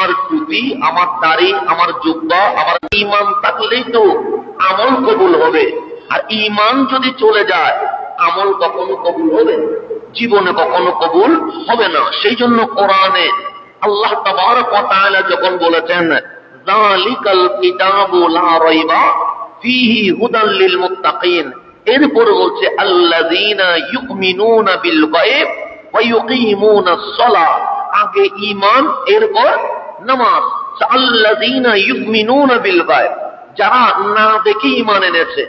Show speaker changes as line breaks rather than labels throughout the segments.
আমার টুপি, আমার দাড়ি, আমার জুব্বা, আমার ঈমান থাকলেই তো আমল কবুল হবে। আর ঈমান যদি চলে যায়, আমল কখনো কবুল হবে? জীবনে কখনো কবুল হবে না। সেই জন্য কোরআনে আল্লাহ তাবারক ওয়া তাআলা যখন বলেছেন যালিকাল কিতাবু লা রাইবা ফীহি হুদাল লিল মুত্তাকিন, এরপর বলছে আল্লাযীনা ইউমিনুনা বিল গায়ব ওয়া ইউকিমুনাস সালাহ। আগে ঈমান, এরপর নামাজ। আল্লাযীনা ইউমিনুনা বিল গায়ব, যারা না দেখে ঈমান এনেছে,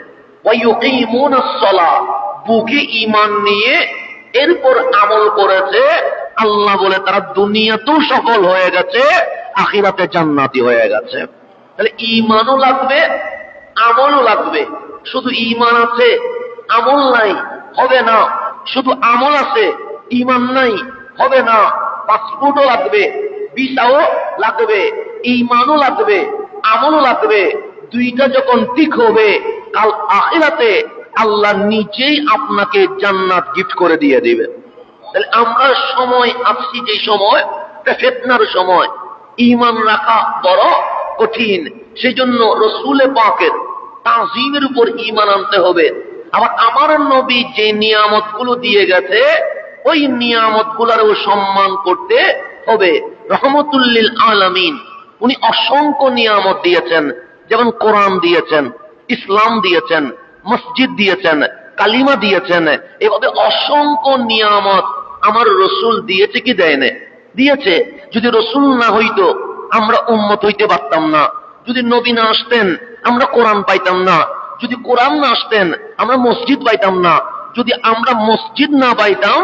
ওয়া ইউকিমুনাস সালাহ, বুকে ঈমান নিয়ে এরপর আমল করেছে, আল্লাহ বলে তারা দুনিয়াতেও সফল হয়ে গেছে, আখিরাতে জান্নাতি হয়ে গেছে। তাহলে ঈমানও লাগবে, আমলও লাগবে। শুধু ঈমান আছে আমল নাই হবে না, শুধু আমল আছে ঈমান নাই হবে না। পাসপোর্টও লাগবে, ভিসাও লাগবে, ঈমানও লাগবে, আমলও লাগবে। দুইটা যখন ঠিক হবে, কাল আখিরাতে আল্লাহ নিজেই আপনাকে জান্নাত গিফট করে দিয়ে দিবে। তাহলে আমরা সময় আসছি, যে সময় ফিতনার সময়, ঈমান রাখা বড় কঠিন। সেজন্য রাসূল পাকের তাযীমের উপর ঈমান আনতে হবে। আবার আমার নবী যে নিয়ামতগুলো দিয়ে গেছে, ওই নিয়ামতগুলোরও সম্মান করতে হবে। রহমতুল লিল আলামিন, উনি অসংখ্য নিয়ামত দিয়েছেন। যেমন কোরআন দিয়েছেন, ইসলাম দিয়েছেন, মসজিদ দিয়েছেন, কালিমা দিয়েছেন। এভাবে অসংখ্য নিয়ামত আমার রাসূল দিয়েছে কি দেয় না? দিয়েছে। যদি রাসূল না হইতো আমরা উম্মত হইতে পারতাম না। যদি নবী না আসতেন আমরা কোরআন পাইতাম না। যদি কোরআন না আসতেন আমরা মসজিদ পাইতাম না। যদি আমরা মসজিদ না পাইতাম,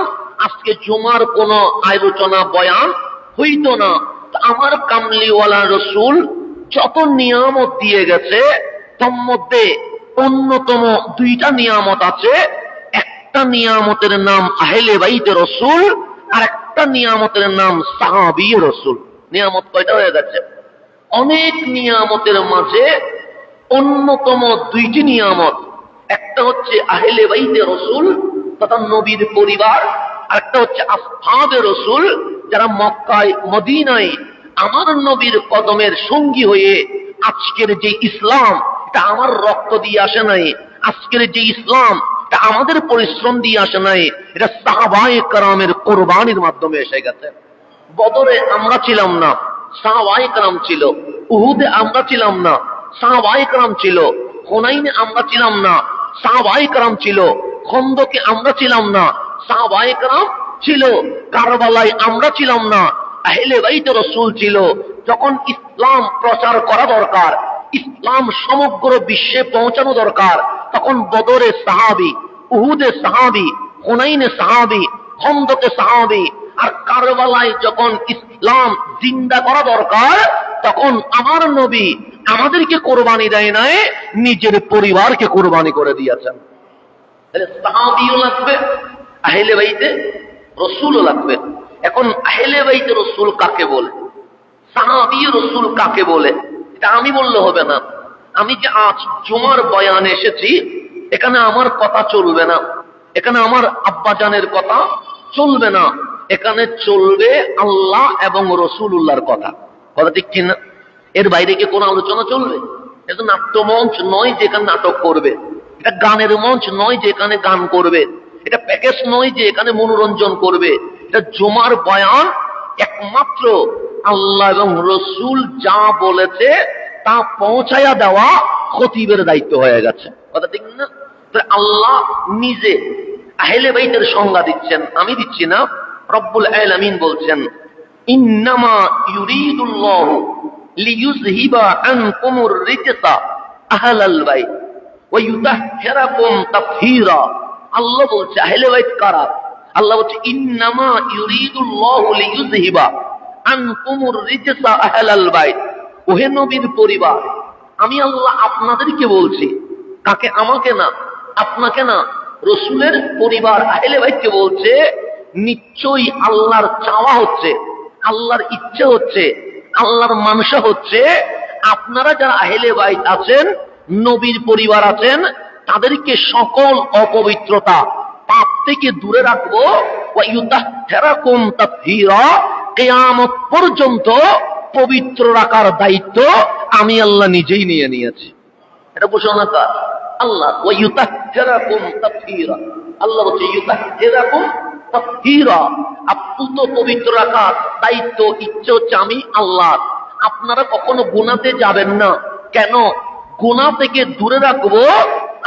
আজকে জুমার কোন আলোচনা বয়ান হইতো না। আমার কামলিওয়ালা রাসূল যত নিয়ামত দিয়ে গেছে, তার মধ্যে অন্যতম দুইটা নিয়ামত আছে। একটা নিয়ামতের নাম আহলে বাইতে রাসূল, আর একটা নিয়ামতের নাম সাহাবী রাসূল। নিয়ামত কয়টা হয়ে গেছে? অনেক নিয়ামতের মাঝে অন্যতম দুইটি নিয়ামত। একটা হচ্ছে আহলে বাইতে রাসূল তথা নবীর পরিবার, আর একটা হচ্ছে আসহাবে রাসূল, যারা মক্কায় মদিনায় আমার নবীর কদমের সঙ্গী হয়ে আজকের যে ইসলাম, এটা আমার রক্ত দিয়ে আসে নাই। আজকের যে ইসলাম, এটা আমাদের পরিশ্রম দিয়ে আসে নাই। এটা সাহাবায়ে কেরামের কোরবানির মাধ্যমে এসে গেছে। বদরে আমরা ছিলাম না, সাহাবায়ে কেরাম ছিল। উহুদে আমরা ছিলাম না, সাহাবায়ে কেরাম ছিল। হুনাইনে আমরা ছিলাম না, সাহাবায়ে কেরাম ছিল। খন্দকে আমরা ছিলাম না, সাহাবায়ে কেরাম ছিল। কারবালায় আমরা ছিলাম না, আহলে বাইত রাসূল ছিল। যখন ইসলাম প্রচার করা দরকার, ইসলাম সমগ্র বিশ্বে পৌঁছানো দরকার, তখন বদরে সাহাবী, উহুদে সাহাবী, হুনাইনে সাহাবী, খন্দকে সাহাবী, আর কারবালায় যখন ইসলাম জিন্দা করা দরকার, তখন আমার নবী আমাদেরকে কোরবানি দেয় নাই, নিজের পরিবারকে কোরবানি করে দিয়েছেন। তাহলে সাহাবীও লাগবে, আহলে বাইতে রাসূলও লাগবে। এখন আহলে বাইতে রাসূল কাকে বলে, সাহাবী রাসূল কাকে বলে, এটা আমি বললে হবে না। আমি যে আজ জুমার বয়ানে এসেছি, এখানে আমার কথা চলবে না, এখানে আমার আব্বাজানের কথা চলবে না, এখানে চলবে আল্লাহ এবং রাসূলুল্লাহর কথা। কথা ঠিক কিনা? এর বাইরে কি কোনো আলোচনা চলবে? এটা নাট্যমঞ্চ নয় যেখানে নাটক করবে, এটা গানের মঞ্চ নয় যে এখানে গান করবে, এটা প্যাকেজ নয় যে এখানে মনোরঞ্জন করবে। এটা জুমার বয়ান একমাত্র আল্লাহ এবং রাসূল যা বলেছে তা পৌঁছায়া দেওয়া খতিবের দায়িত্ব হয়ে গেছে। কথা ঠিক না? আল্লাহ নিজে আহলে বাইতের সংজ্ঞা দিচ্ছেন, আমি দিচ্ছি না। রব্বুল আলামিন বলছেন, ইন্নামা ইউরিদুল্লাহু লিইয়ুযহিবা আনকুমুর রিজসা আহলাল বাইত ওয়া ইউতাহহিরাকুম তাতহীরা। আল্লাহ বলছে আহলে বাইত কারা? আল্লাহ বলছে ইন্নামা ইউরিদুল্লাহু লিইয়ুযহিবা আনকুমুর রিজসা আহলাল বাইত। ওহে নবীর পরিবার, আমি আল্লাহ আপনাদেরকে বলছি। কাকে? আমাকে না, আপনাকে না, রাসূলের পরিবার আহলে বাইতকে বলছে। নিশ্চয়ই আল্লাহর চাওয়া হচ্ছে, আল্লাহর ইচ্ছে হচ্ছে, আল্লাহর মানসা হচ্ছে, আপনারা যারা আহলে বাইত আছেন, নবীর পরিবার আছেন, তাদেরকে সকল অপবিত্রতা, পাপ থেকে দূরে রাখবো। ওয়া ইউতাহহিরাকুম তাতহীরা, কিয়ামত পর্যন্ত পবিত্র রাখার দায়িত্ব আমি আল্লাহ নিজেই নিয়ে নিয়েছি। এটা ঘোষণা কার? আল্লাহ। ওয়া ইউতাহহিরাকুম তাতহীরা, আল্লাহ বলছে ইউতাহহিরাকুম তাতহীরা, আপনি তো পবিত্র রাখার দায়িত্ব ইচ্ছে হচ্ছে আমি আল্লাহ। আপনারা কখনো গুনাহতে যাবেন না। কেন? গুনাহ থেকে দূরে রাখবো,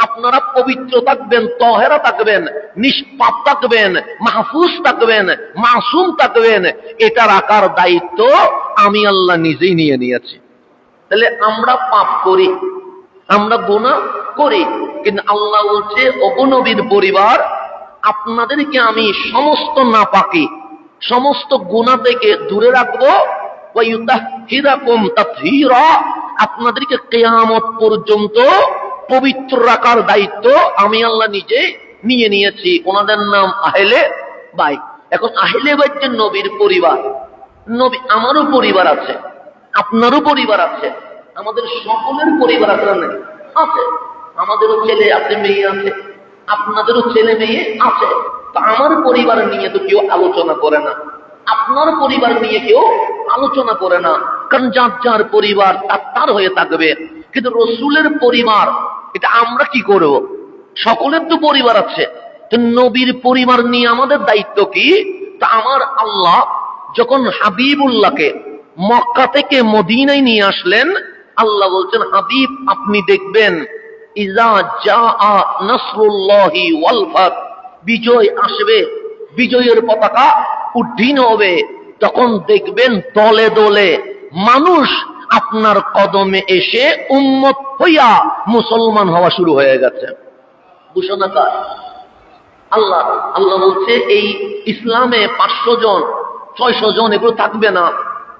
আপনারা পবিত্র থাকবেন, তহেরা থাকবেন, নিষ্পাপ থাকবেন, মাহফুজ থাকবেন, মাসুম থাকবেন। এটা রাখার দায়িত্ব আমি আল্লাহ নিজেই নিয়ে নিয়েছি। তাহলে আমরা পাপ করি, আমরা গুনাহ করি, কিন্তু আল্লাহ বলছে ওগো নবীর পরিবার, আপনাদেরকে আমি সমস্ত নাপাকি, সমস্ত গুনাহ থেকে দূরে রাখবো। ওয়া ইউতাহহিরাকুম তাতহীরা, আপনাদেরকে কিয়ামত পর্যন্ত পবিত্র রাখার দায়িত্ব আমি আল্লাহ নিজে নিয়ে নিয়েছি। ওনাদের নাম আহলে বাইত। এখন আহলে বাইত যে নবীর পরিবার, নবী আমারও পরিবার আছে, আপনারও পরিবার আছে, আমাদের সকলের পরিবার আছে না? আছে। আমাদেরও ছেলে আছে, মেয়ে আছে, আপনাদেরও ছেলে মেয়ে আছে। তো আমার পরিবার নিয়ে তো কেউ আলোচনা করে না, আপনার পরিবার নিয়ে কেউ আলোচনা করে না, কারণ যার যার পরিবার তার হয়ে থাকবে। কিন্তু রসুলের পরিবার, এটা আমরা কি করব? সকলের তো পরিবার আছে, তো নবীর পরিবার নিয়ে আমাদের দায়িত্ব কি? তা আমার আল্লাহ যখন হাবিবুল্লাহকে মক্কা থেকে মদিনায় নিয়ে আসলেন, আল্লাহ বলছেন হাবিব আপনি দেখবেন ইজা জাআ নাসরুল্লাহি ওয়াল ফাত, বিজয় আসবে, বিজয়ের পতাকা উড্ডীন হবে, তখন দেখবেন দলে দলে মানুষ আপনার কদমে এসে উম্মত হইয়া মুসলমান হওয়া শুরু হয়ে গেছে। ঘোষণা কার? আল্লাহ। আল্লাহ বলছে এই ইসলামে 500 জন 600 জন এগুলো থাকবে না,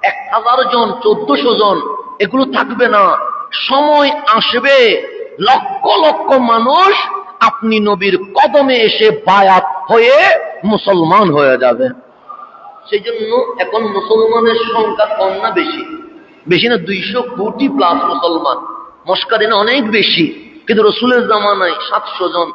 1000 জন 1400 জন এগুলো থাকবে না। সময় আসবে লক্ষ লক্ষ মানুষ আপনি নবীর কদমে এসে বায়াত হয়ে মুসলমান হয়ে যাবে। সেই জন্য এখন মুসলমানের সংখ্যা কম না বেশি? বেশি না? 200 কোটি প্লাস মুসলমান। মক্কা দিনে অনেক বেশি, কিন্তু রসুলের জামানায় 700 জন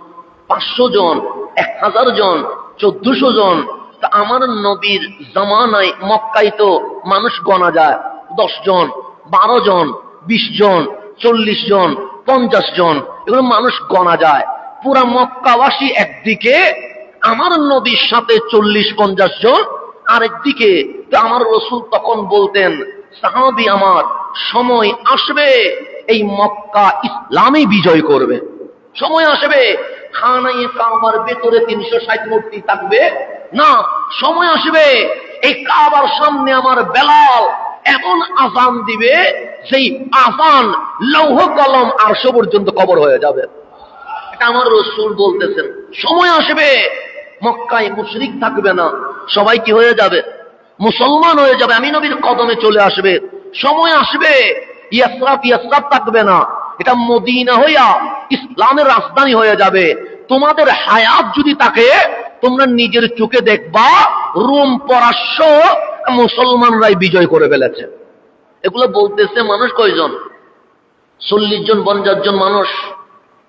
500 জন 1000 জন 1400 জন। তা আমার নবীর জামানায় মক্কায় তো মানুষ গণা যায় 10 জন 12 জন 20 জন 40 জন 50 জন, এগুলো মানুষ গণা যায়। পুরা মক্কাবাসী একদিকে, আমার নবীর সাথে 40-50 জন আরেকদিকে। তো আমার রসুল তখন বলতেন সাহাবী আমার, সময় আসবে এই মক্কা ইসলামই বিজয় করবে। সময় আসবে খানায়ে কাবার ভেতরে 360 মূর্তি থাকবে না। সময় আসবে এই কাবার সামনে আমার বেলাল এমন আযান দিবে, সেই আযান লৌহ কলম আরশ পর্যন্ত কবর হয়ে যাবে। এটা আমার রাসূল বলতেছেন। সময় আসবে মক্কায় মুশরিক থাকবে না, সবাই কি হয়ে যাবে? মুসলমান হয়ে যাবে, আমি নবীর কদমে চলে আসবে। সময় আসবে ইয়াসরাফ থাকবে না, এটা মদিনা হইয়া ইসলামের রাজধানী হয়ে যাবে। তোমাদের হায়াত যদি থাকে, তোমরা নিজের চোখে দেখবা রোম পরাস্য মুসলমানরাই বিজয় করে ফেলেছে। এগুলো বলতেছে মানুষ কয়জন? 40 জন 50 জন মানুষ।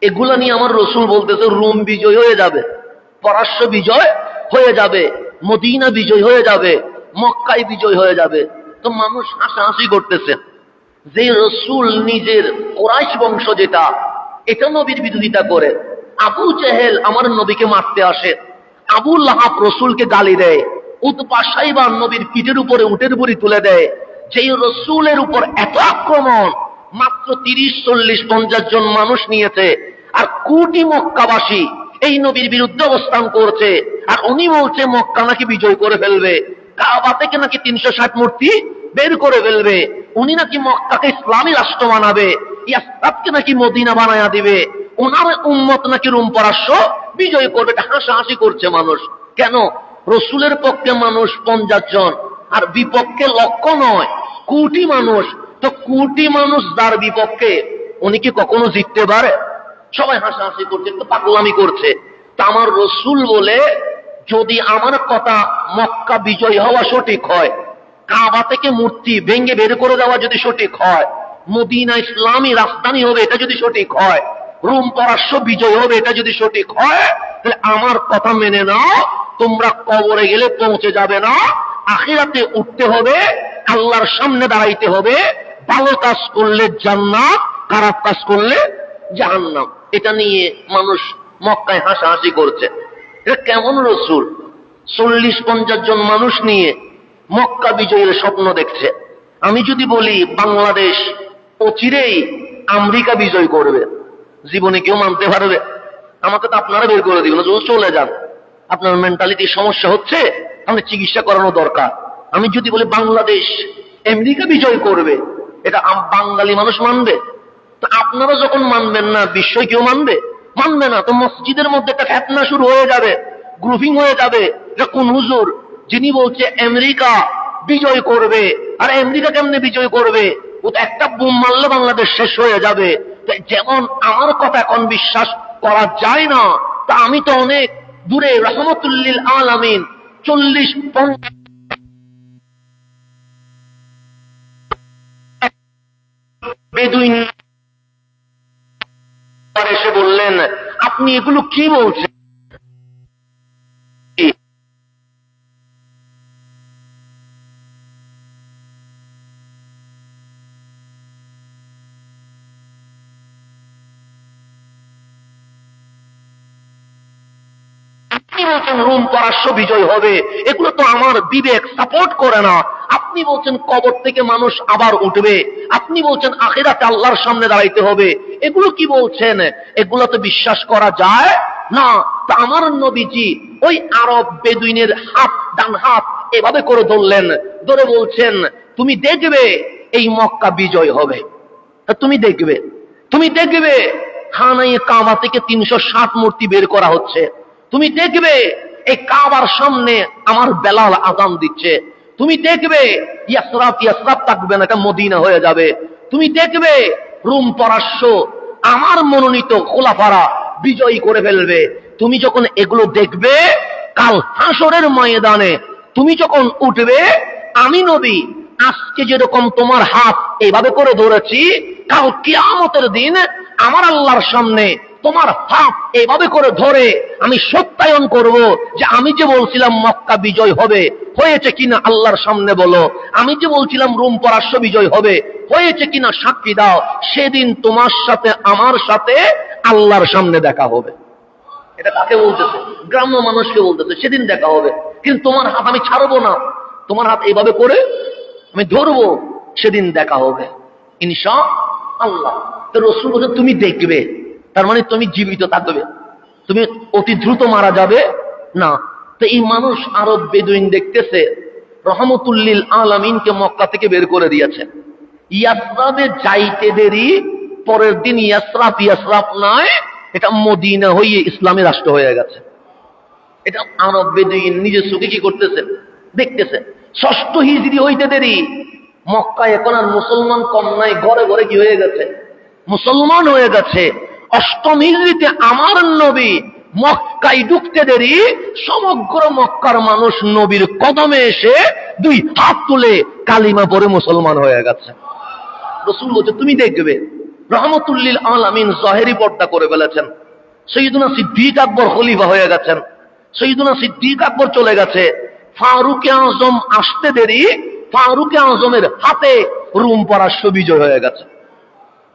এগুলা নিয়ে আমার রসুল বলতেছে রোম বিজয় হয়ে যাবে, পরাস্য বিজয় হয়ে যাবে, মদিনা বিজয় হয়ে যাবে, মক্কায় বিজয় হয়ে যাবে। তো মানুষ হাসাহাসি করতেছে যে রসুল নিজের কুরাইশ বংশ যেটা, এটা নবীর বিরোধিতা করে। আবু জেহেল আমার নবীকে মারতে আসে, আবু লাহাব রসুলকে গালি দেয়, উতবা সাইবা নবীর পিঠের উপরে উটের বুড়ি তুলে দেয়। যেই রসুলের উপর এত আক্রমণ, মাত্র 30-40-50 জন মানুষ নিয়েছে, আর কোটি মক্কাবাসী এই নবীর বিরুদ্ধে অবস্থান করছে। আর উনি বলছে মক্কা নাকি বিজয় করে ফেলবে, কাবা থেকে নাকি 360 মূর্তি বের করে ফেলবে, উনি নাকি মক্কাকে ইসলামী রাষ্ট্র বানাবে, ইয়াসরাবকে নাকি মদিনা বানায়া দিবে, ওনার উম্মত নাকি রোম পরাস্য বিজয় করবে। হাসাহাসি করছে মানুষ। কেন? রসুলের পক্ষে মানুষ 50 জন, আর বিপক্ষে লক্ষ নয় কোটি মানুষ। তো কোটি মানুষ যার বিপক্ষে, উনি কি কখনো জিততে পারে? সবাই হাসাহাসি করছে, একটু পাগলামি করছে। তা আমার রসুল বলে, যদি আমার কথা মক্কা বিজয় হওয়া সঠিক হয়, কাবা থেকে মূর্তি ভেঙে বের করে দেওয়া যদি সঠিক হয়, মদিনা ইসলামী রাজধানী হবে এটা যদি সঠিক হয়, রোম পরাস্য বিজয় হবে এটা যদি সঠিক হয়, তাহলে আমার কথা মেনে নাও, তোমরা কবরে গেলে পৌঁছে যাবে না, আখিরাতে উঠতে হবে, আল্লাহর সামনে দাঁড়াইতে হবে, ভালো কাজ করলে জান্নাত, খারাপ কাজ করলে জাহান্নাম। এটা নিয়ে মানুষ মক্কায় হাসাহাসি করছে। এটা কেমন রসুল 40-50 জন মানুষ নিয়ে মক্কা বিজয়ের স্বপ্ন দেখছে। আমি যদি বলি বাংলাদেশ অচিরেই আমেরিকা বিজয় করবে, জীবনে কেউ মানতে পারবে? আমাকে তো আপনারা বের করে দিবেন, চলে যান, আপনার মেন্টালিটি সমস্যা হচ্ছে, আপনি চিকিৎসা করানো দরকার। আমি যদি বলি বাংলাদেশ আমেরিকা বিজয় করবে, এটা বাঙালি মানুষ মানবে? তো আপনারা যখন মানবেন না, বিশ্বই কেউ মানবে? মানবে না। তো মসজিদের মধ্যে একটা ফিতনা শুরু হয়ে যাবে, গ্রুপিং হয়ে যাবে। এটা কোন হুজুর যিনি বলছে আমেরিকা বিজয় করবে? আর আমেরিকা কেমনে বিজয় করবে? ও তো একটা বোম মারলে বাংলাদেশ শেষ হয়ে যাবে। যেমন আমার কথা এখন বিশ্বাস করা যায় না, তা আমি তো অনেক দূরে রহমতুল্লিল আলামিন 40-50 বেদুইন এসে বললেন, আপনি এগুলো কি বলছেন? রোম পারস্য বিজয় হবে, এগুলো তো আমার বিবেক সাপোর্ট করে না। আপনি বলছেন কবর থেকে মানুষ আবার উঠবে, আপনি বলছেন আখিরাতে আল্লাহর সামনে দাঁড়াইতে হবে, এগুলো কি বলছেন? এগুলো তো বিশ্বাস করা যায় না। তা আমার নবীজি ওই আরব বেদুইনের হাত, ডান হাত এভাবে করে ধরলেন, ধরে বলছেন, তুমি দেখবে এই মক্কা বিজয় হবে, তুমি দেখবে, তুমি দেখবে। খানায়ে কাবা থেকে 360 মূর্তি বের করা হচ্ছে, তুমি দেখবে। এই কাবার সামনে আমার বেলাল আযান দিচ্ছে, তুমি দেখবে। ইয়াসরাব ইয়াসরাব থাকবে না, এটা মদিনা হয়ে যাবে। তুমি দেখবে রোম পারস্য আমার মনোনীত খোলাফারা বিজয়ী করে ফেলবে। তুমি যখন এগুলো দেখবে, কাল হাসরের ময়দানে তুমি যখন উঠবে, আমি নবী আজকে যেরকম তোমার হাত এইভাবে করে ধরেছি, কাল কিয়ামতের দিন আমার আল্লাহর সামনে তোমার হাত এইভাবে করে ধরে আমি সত্যায়ন করব যে আমি যে বলছিলাম মক্কা বিজয় হবে, হয়েছে কিনা আল্লাহর সামনে বলো। আমি যে বলছিলাম রোম পারস্য বিজয় হবে, হয়েছে কিনা সাক্ষী দাও। সেদিন তোমার সাথে আমার সাথে আল্লাহর সামনে দেখা হবে। এটা কাকে বলতেছে? গ্রাম্য মানুষকে বলতেছে, সেদিন দেখা হবে। কিন্তু তোমার হাত আমি ছাড়বো না, তোমার হাত এইভাবে করে আমি ধরবো, সেদিন দেখা হবে ইনশাআল্লাহ। তো রাসূল বলেন তুমি দেখবে, তার মানে তুমি জীবিত থাকবে, তুমি অতি দ্রুত মারা যাবে না। তো এই মানুষ আরব বেদুইন দেখতেছে রহমতুল্লিল আলামিনকে মক্কা থেকে বের করে দিয়েছে। ইয়াসরাবে যাইতে দেরি, পরের দিন ইয়াসরাফ নয়, এটা মদিনা হয়ে ইসলামী রাষ্ট্র হয়ে গেছে। এটা আরব বেদুইন নিজের চোখে কি করতেছে, দেখতেছে। 6ষ্ঠ হিজরি হইতে দেরি, মক্কায় এখন আর মুসলমান কম নাই, ঘরে ঘরে কি হয়ে গেছে, মুসলমান হয়ে গেছে। 8ম হিজরিতে আমার নবী মক্কায় ঢুকতে দেরি, সমগ্র মক্কার মানুষ নবীর কদমে এসে 2 হাত তুলে কালিমা পড়ে মুসলমান হয়ে গেছে। রাসূল বলছে তুমি দেখবে। রহমতুল্লিল আলামিন জাহেরি পর্দা করে ফেলেছেন। সৈয়দুনা সিদ্দিক আকবর খলিফা হয়ে গেছেন, সৈয়দুনা সিদ্দিক আকবর চলে গেছে। ফারুক আজম আসতে দেরি, ফারুক আজমের হাতে রোম পারস্য বিজয় হয়ে গেছে।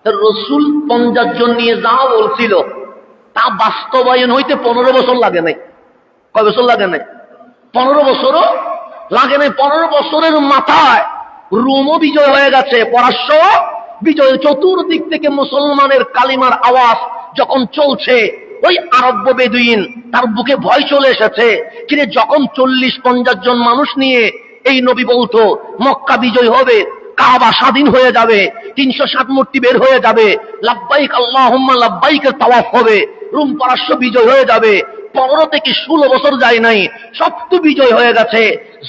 রাসূল 50 জন নিয়ে যা বলছিল তা বাস্তবায়ন হইতে 15 বছর লাগে নাই। কয় বছর লাগে নাই? 15 বছরও লাগে নাই। 15 বছরের মাথায় রোমও বিজয় হয়ে গেছে, পারস্য বিজয়। চতুর্দিক থেকে মুসলমানের কালিমার আওয়াজ যখন চলছে, ওই আরব বেদুইন তার বুকে ভয় চলে এসেছে। কিন্তু যখন 40-50 জন মানুষ নিয়ে এই নবী বলতো মক্কা বিজয় হবে, কাবা স্বাধীন হয়ে যাবে, 360 মূর্তি বের হয়ে যাবে, লাব্বাইক আল্লাহুম্মা লাব্বাইকের তাওয়াফ হবে, রোম পারস্য বিজয় হয়ে যাবে, 15 থেকে 16 বছর যায় নাই, সব তো বিজয় হয়ে গেছে।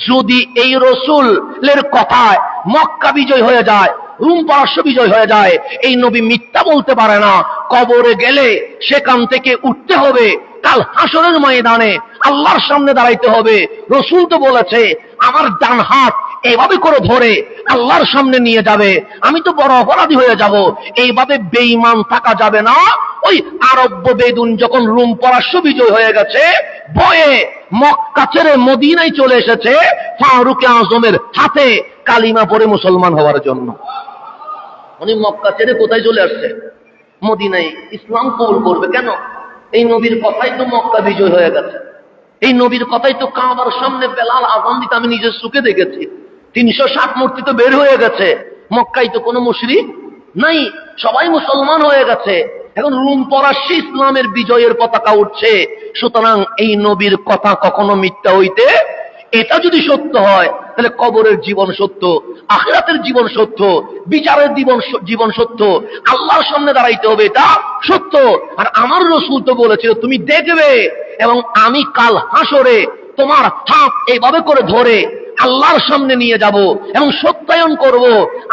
যদি এই রাসূলের কথায় মক্কা বিজয় হয়ে যায়, রোম পারস্য বিজয় হয়ে যায়, এই নবী মিথ্যা বলতে পারে না। কবরে গেলে সেখান থেকে উঠতে হবে, কাল হাসরের ময়দানে আল্লাহর সামনে দাঁড়াইতে হবে। রাসূল তো বলেছে আমার ডান হাত এইভাবে করে ধরে আল্লাহর সামনে নিয়ে যাবে, আমি তো বড় অপরাধী হয়ে যাব। এইভাবে বেঈমান থাকা যাবে না। ওই আরব বেদুন যখন রোম পারস্য বিজয় হয়ে গেছে, ভয়ে মক্কা ছেড়ে মদিনায় চলে এসেছে, ফারুক আজমের হাতে কালিমা পড়ে মুসলমান হওয়ার জন্য। উনি মক্কা ছেড়ে কোথায় চলে আসছে? মদিনায়। ইসলাম কবুল করবে কেন? এই নবীর কথাই তো মক্কা বিজয় হয়ে গেছে। এই নবীর কথাই তো কাবার সামনে বেলাল আযান দিতে আমি নিজের চোখে দেখেছি। 360 মূর্তি তো বের হয়ে গেছে। মক্কায় তো কোনো মুশরিক নাই, সবাই মুসলমান হয়ে গেছে। এখন রুম পরাশি ইসলামের বিজয়ের পতাকা উঠছে। সুতরাং এই নবীর কথা কখনো মিথ্যা হইতে, এটা যদি সত্য হয় তাহলে কবরের জীবন সত্য, আখিরাতের জীবন সত্য, বিচারের জীবন সত্য, আল্লাহর সামনে দাঁড়াইতে হবে, এটা সত্য। আর আমার রাসূল তো বলেছিল তুমি দেখবে এবং আমি কাল হাসরে তোমার হাত এইভাবে করে ধরে আল্লাহর সামনে নিয়ে যাব এবং সত্যায়ন করব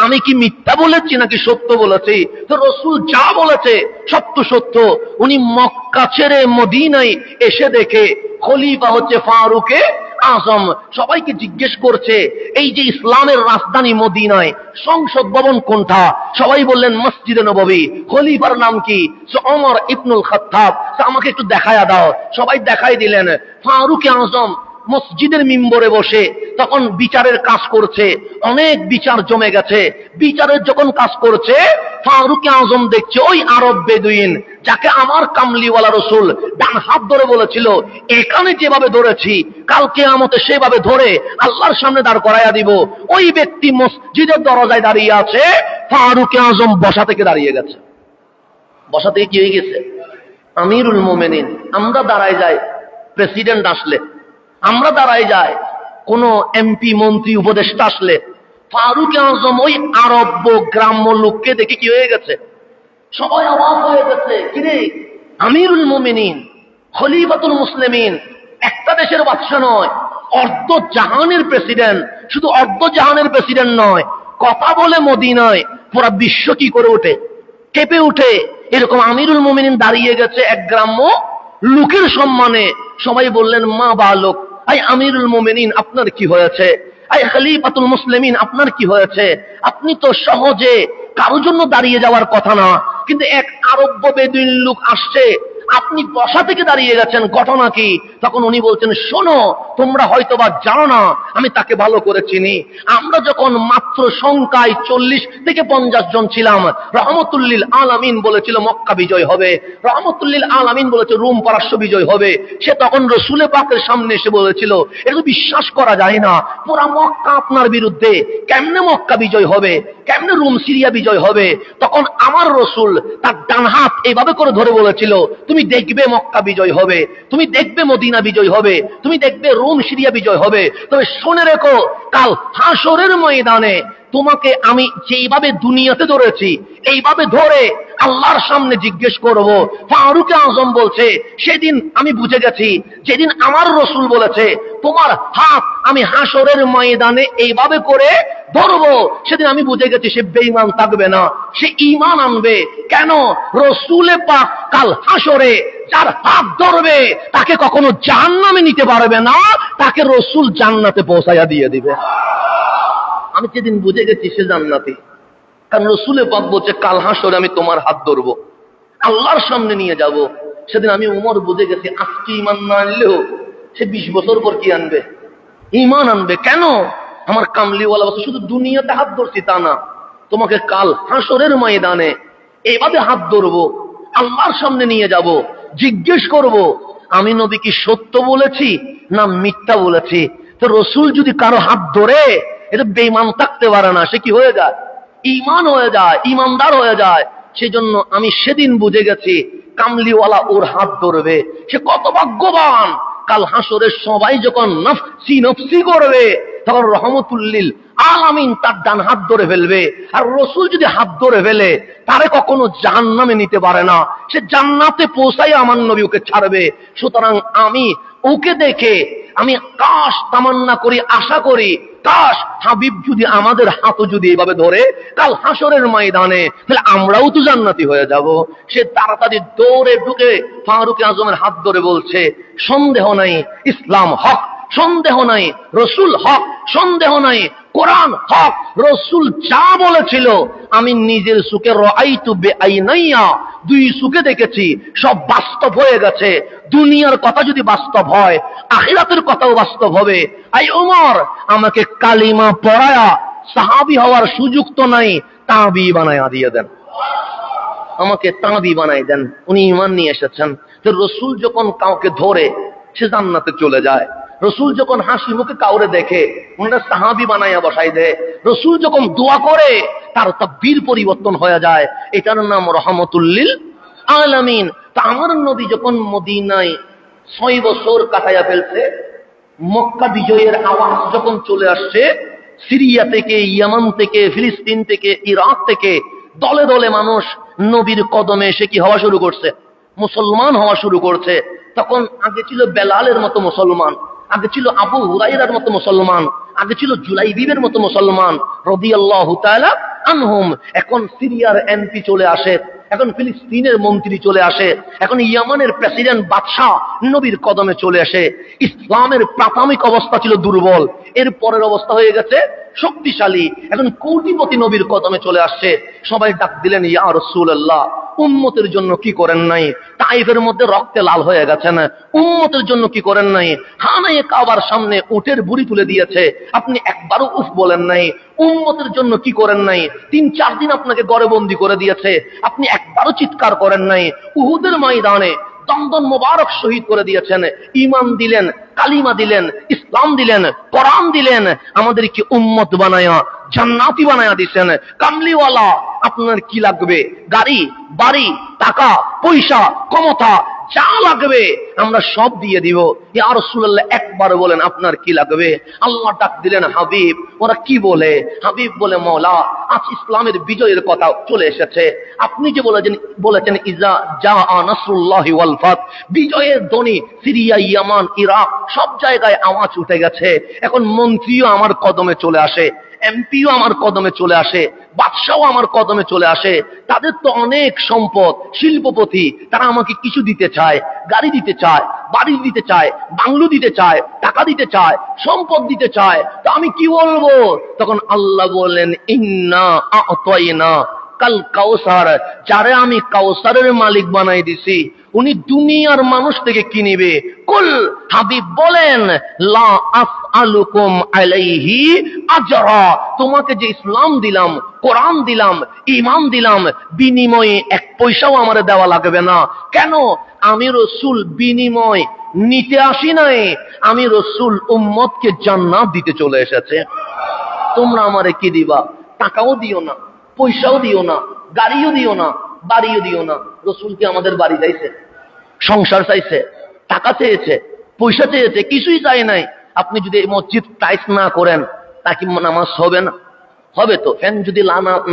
আমি কি মিথ্যা বলেছি নাকি সত্য বলেছি। তো রাসূল যা বলেছে সত্য সত্য। উনি মক্কা ছেড়ে মদিনায় এসে দেখে খলিফা হচ্ছে ফারুকে আজম। সবাইকে জিজ্ঞেস করছে এই যে ইসলামের রাজধানী মদিনায় সংসদ ভবন কোনটা? সবাই বললেন মসজিদে নববী। খলিফার নাম কি? ওমর ইবনুল খাত্তাব। আমাকে একটু দেখায়া দাও। সবাই দেখাই দিলেন। ফারুকে আজম মসজিদের মিম্বরে বসে তখন বিচারের কাজ করছে। অনেক বিচার জমে গেছে। বিচারের যখন কাজ করছে ফারুকে আজম দেখছে ওই আরব বেদুইন যাকে আমার কামলিওয়ালা রাসূল ডান হাত ধরে বলেছিল এখানে যেভাবে ধরেছি কাল কিয়ামতে সেভাবে ধরে আল্লাহর সামনে দাঁড় করাইয়া দিব, ওই ব্যক্তি মসজিদের দরজায় দাঁড়িয়ে আছে। ফারুকে আজম বসা থেকে দাঁড়িয়ে গেছে। বসা থেকে কি হয়ে গেছে? আমিরুল মোমেনিন। আমরা দাঁড়ায় যাই প্রেসিডেন্ট আসলে, আমরা দাঁড়ায় যাই কোন এমপি মন্ত্রী উপদেষ্টা আসলে। ফারুকে আজম ওই আরব গ্রাম্য লোককে দেখে কি হয়ে গেছে? সবাই অবাক হয়ে গেছে। কিরে, আমিরুল মুমিনিন, খলিফাতুল মুসলিমিন, একটা দেশের বাদশা নয়, অর্ধ জাহানের প্রেসিডেন্ট। শুধু অর্ধ জাহানের প্রেসিডেন্ট নয়, কথা বলে মদিনায় পুরা বিশ্ব কি করে ওঠে, কেঁপে উঠে। এরকম আমিরুল মুমিনিন দাঁড়িয়ে গেছে এক গ্রাম্য লোকের সম্মানে। সবাই বললেন মা বালক, আই আমিরুল মুমিনিন আপনার কি হয়েছে? আই খলিফাতুল মুসলিমিন আপনার কি হয়েছে? আপনি তো সহজে কারোর জন্য দাঁড়িয়ে যাওয়ার কথা না, কিন্তু এক আরব বেদুইন লোক আসছে, আপনি বসা থেকে দাঁড়িয়ে গেছেন, ঘটনা কি? তখন উনি বলছেন শোনো, তোমরা হয়তোবা জানো না আমি তাকে ভালো করে চিনি। আমরা যখন মাত্র সংখ্যায় 40 থেকে 50 জন ছিলাম, রহমতুল্লিল আলামিন বলেছিল মক্কা বিজয় হবে, রহমতুল্লিল আলামিন বলেছে রোম পারস্য বিজয় হবে। সে তখন রাসূল পাকের সামনে এসে বলেছিল এটা বিশ্বাস করা যায় না, পুরা মক্কা আপনার বিরুদ্ধে, কেমনে মক্কা বিজয় হবে, কেমনে রোম সিরিয়া বিজয় হবে? তখন আমার রাসূল তার ডান হাত এইভাবে করে ধরে বলেছিল তুমি দেখবে মক্কা বিজয় হবে, তুমি দেখবে মদিনা বিজয় হবে, তুমি দেখবে রোম সিরিয়া বিজয় হবে। তবে শুনে রেখো কাল হাসরের ময়দানে তোমাকে আমি যেইভাবে দুনিয়াতে ধরেছি এইভাবে ধরে আল্লাহর সামনে জিজ্ঞেস করব। ফারুকে আজম বলছে সেদিন আমি বুঝে গেছি, যেদিন আমার রাসূল বলেছে তোমার হাত আমি হাসরের ময়দানে এইভাবে করে ধরবো, সেদিন আমি বুঝে গেছি সে বেঈমান থাকবে না, সে ঈমান আনবে। কেন? রাসূলে পাক কাল হাসরে যার হাত ধরবে তাকে কখনো জাহান্নামে নিতে পারবে না, তাকে রাসূল জান্নাতে পৌঁছায়া দিয়ে দিবে। আমি সেদিন বুঝে গেছি সে জান্নাতি, কারণ রাসূলে পাক বলছে কাল হাসরে আমি তোমার হাত ধরবো, আল্লাহর সামনে নিয়ে যাব। সেদিন আমি উমর বুঝে গেছি আজকে ঈমান না আনলেও সে 20 বছর পর কি আনবে? ঈমান আনবে। কেন? আমার কামলিওয়ালা বলছে শুধু দুনিয়াতে হাত ধরছি তা না, তোমাকে কাল হাসরের ময়দানে এইভাবে হাত ধরবো, আল্লাহর সামনে নিয়ে যাব, জিজ্ঞেস করব আমি নবী কি সত্য বলেছি না মিথ্যা বলেছি। তো রাসূল যদি কারো হাত ধরে, এটা বেঈমান থাকতে পারে না, সে কি হয়ে যায়? ঈমান হয়ে যায়, ঈমানদার হয়ে যায়। সেজন্য আমি সেদিন বুঝে গেছি কামলিওয়ালা ওর হাত ধরবে, সে কত ভাগ্যবান। কাল হাসরে সবাই যখন নফসি নফসি করবে তখন রহমতুল্লিল আলামিন তার ডান হাত ধরে ফেলবে। আর রাসূল যদি হাত ধরে ফেলে তারে কখনো জাহান্নামে নিতে পারে না, সে জান্নাতে পৌঁছাই আমার নবী ওকে ছাড়বে। সুতরাং আমি ওকে দেখে আমি কাশ তামান্না করি, আশা করি কাশ হাবিব যদি আমাদের হাতও যদি এইভাবে ধরে কাল হাসরের ময়দানে, তাহলে আমরাও তো জান্নাতি হয়ে যাব। সে তাড়াতাড়ি দৌড়ে ঢুকে ফারুক আজমের হাত ধরে বলছে সন্দেহ নাই ইসলাম হক, সন্দেহ নাই রাসূল হক, সন্দেহ নাই কোরআন হক। রাসূল যা বলেছিল আমি নিজের চোখে রাআইতু বিআইনাইয়া, 2 চোখে দেখেছি, সব বাস্তব হয়ে গেছে। দুনিয়ার কথা যদি বাস্তব হয় আখিরাতের কথাও বাস্তব হবে। আই ওমর আমাকে কালিমা পড়ায়া
সাহাবী হওয়ার সুযোগ তো নাই, তাবি বানায়া দিয়ে দেন, আমাকে তাবি বানাই দেন। উনি ঈমান নিয়ে এসেছেন। তো রাসূল যখন কাউকে ধরে সে জান্নাতে চলে যায়, রাসূল যখন হাসি মুখে কাউরে দেখে ওনারা সাহাবী বানায়া বসাই দেয়, রাসূল যখন দোয়া করে তার তাকবীর পরিবর্তন হয়ে যায়। এটার নাম রহমতুল লিল আলামিন। তা আমার নবী যখন মদিনায় 6 বছর কাটাইয়া ফেলছে, মক্কা বিজয়ের আওয়াজ যখন চলে আসছে, সিরিয়া থেকে, ইয়ামান থেকে, ফিলিস্তিন থেকে, ইরাক থেকে দলে দলে মানুষ নবীর কদমে এসে কি হওয়া শুরু করছে, মুসলমান হওয়া শুরু করছে। তখন আগে ছিল বেলালের মতো মুসলমান, আগে ছিল আবু হুরায়রার মতো মুসলমান, আগে ছিল জুলাইবিবের মতো মুসলমান রাদিয়াল্লাহু তাআলা আনহুম। এখন সিরিয়ার এমপি চলে আসে, এখন ফিলিস্তিনের মন্ত্রী চলে আসে, এখন ইয়ামানের প্রেসিডেন্ট বাদশাহ নবীর কদমে চলে আসে। ইসলামের প্রাথমিক অবস্থা ছিল দুর্বল, এর পরের অবস্থা হয়ে গেছে শক্তিশালী। এখন কোটিপতি নবীর কদমে চলে আসছে। সবাই ডাক দিলেন, ইয়া রাসূলুল্লাহ, উম্মতের জন্য কি করেন নাই? তাইফের মধ্যে রক্তে লাল হয়ে গেছেন, উম্মতের জন্য কি করেন নাই? খানায়ে কাবার সামনে উটের বুড়ি তুলে দিয়েছে, আপনি একবারও উফ বলেন নাই। উম্মতের জন্য কি করেন নাই? 3-4 দিন আপনাকে ঘরে বন্দি করে দিয়েছে, আপনি একবারও চিৎকার করেন নাই। উহুদের ময়দানে দমদম মোবারক শহীদ করে দিয়েছেন, ঈমান দিলেন, কালিমা দিলেন, ইসলাম দিলেন, কোরআন দিলেন, আমাদেরকে উম্মত বানায়া জান্নাতি বানায়া দিয়েছেন। কামলিওয়ালা, আপনার কি লাগবে? গাড়ি, বাড়ি, টাকা পয়সা, ক্ষমতা যা লাগবে আমরা সব দিয়ে দিব। ইয়া রাসূলুল্লাহ, একবার বলেন আপনার কি লাগবে? আল্লাহ ডাক দিলেন হাবিব। ওরা কি বলে? হাবিব বলে, মওলা, আজ ইসলামের বিজয়ের কথা চলে এসেছে। আপনি যে বলেছেন ইজা জাআ নাসরুল্লাহি ওয়াল ফাত, বিজয়ের ধ্বনি সিরিয়া, ইয়ামান, ইরাক সব জায়গায় আওয়াজ উঠে গেছে। এখন মন্ত্রীও আমার কদমে চলে আসে, এমপিও আমার কদমে চলে আসে, বাদশাও আমার কদমে চলে আসে। তাদের তো অনেক সম্পদ, শিল্পপতি, তারা আমাকে কিছু দিতে চায়, গাড়ি দিতে চায়, বাড়ি দিতে চায়, বাংলো দিতে চায়, টাকা দিতে চায়, সম্পদ দিতে চায়। তো আমি কি বলবো? তখন আল্লাহ বলেন, ইন্না আ'তাইনা কাল কাউসার, যারে আমি কাউসারের মালিক বানাই দিছি, উনি দুনিয়ার মানুষ থেকে কি নিবে? কুল, হাবিব বলেন, লা আসআলুকুম আলাইহি আজরা, তোমাকে যে ইসলাম দিলাম, কোরআন দিলাম, ঈমান দিলাম, বিনিময়ে 1 পয়সাও আমারে দেওয়া লাগবে না। কেন? আমি রাসূল বিনিময় নিতে আসি নাই, আমি রাসূল উম্মতকে জান্নাত দিতে চলে এসেছে। তোমরা আমারে কি দিবা? টাকাও দিও না, পয়সাও দিও না, গাড়িও দিও না, বাড়িও দিও না। রাসূল কি আমাদের বাড়ি চাইছে, সংসার চাইছে, টাকা চেয়েছে, পয়সা চেয়েছে? কিছুই চাই নাই। আপনি যদি মসজিদ টাইস না করেন, তা কি নামাজ হবে না? হবে তো। ফ্যান যদি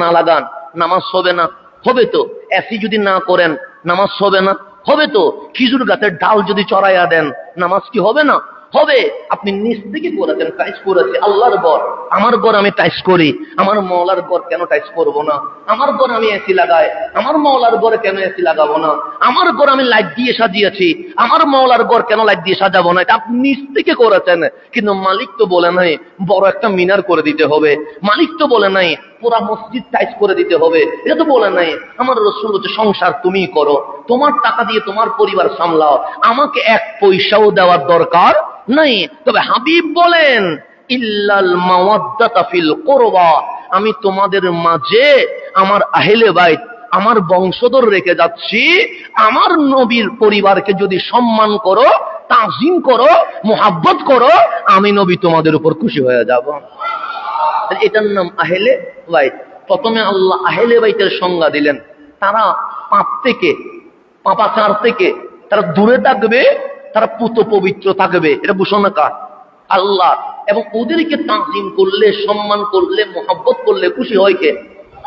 না লাগান, নামাজ হবে না? হবে তো। এসি যদি না করেন, নামাজ হবে না? হবে তো। খেজুর গাছের ডাল যদি চড়াইয়া দেন, নামাজ কি হবে না? হবে। আপনি নিজ থেকে করেছেন, টাইস করেছে আল্লাহর ঘর, আমার ঘর আমি টাইস করি, আমার মওলার ঘর কেন টাইস করব না? আমার ঘর আমি এসি লাগাই, আমার মওলার ঘরে কেন এসি লাগাবো না? আমার ঘর আমি লাইট দিয়ে সাজিয়েছি, আমার মওলার ঘর কেন লাইট দিয়ে সাজাবো না? এটা আপনি নিজ থেকে করেছেন। কিন্তু মালিক তো বলে নাই বড় একটা মিনার করে দিতে হবে, মালিক তো বলে নাই পুরা মসজিদ টাইস করে দিতে হবে, এটা তো বলে নাই। আমার রাসূল বলছে, সংসার তুমিই করো, তোমার টাকা দিয়ে তোমার পরিবার সামলাও, আমাকে 1 পয়সাও দেওয়ার দরকার নাই। তবে হাবিব বলেন, ইল্লাল মাওয়াদ্দাতা ফিল কুরবা, আমি তোমাদের মাঝে আমার আহলে বাইত, আমার বংশধর রেখে যাচ্ছি। আমার নবীর পরিবারকে যদি সম্মান করো, তাজিম করো, মুহাব্বত করো, আমি নবী তোমাদের উপর খুশি হয়ে যাব। এটার নাম আহলে বাইত। প্রথমে আল্লাহ আহলে বাইতের সংজ্ঞা দিলেন, তারা পাপ থেকে, পাপাচার থেকে তারা দূরে থাকবে, তারা পুত পবিত্র থাকবে। এটা ঘোষণা কার? আল্লাহ। এবং ওদেরকে তাজিম করলে, সম্মান করলে, মুহাব্বত করলে খুশি হয় কে?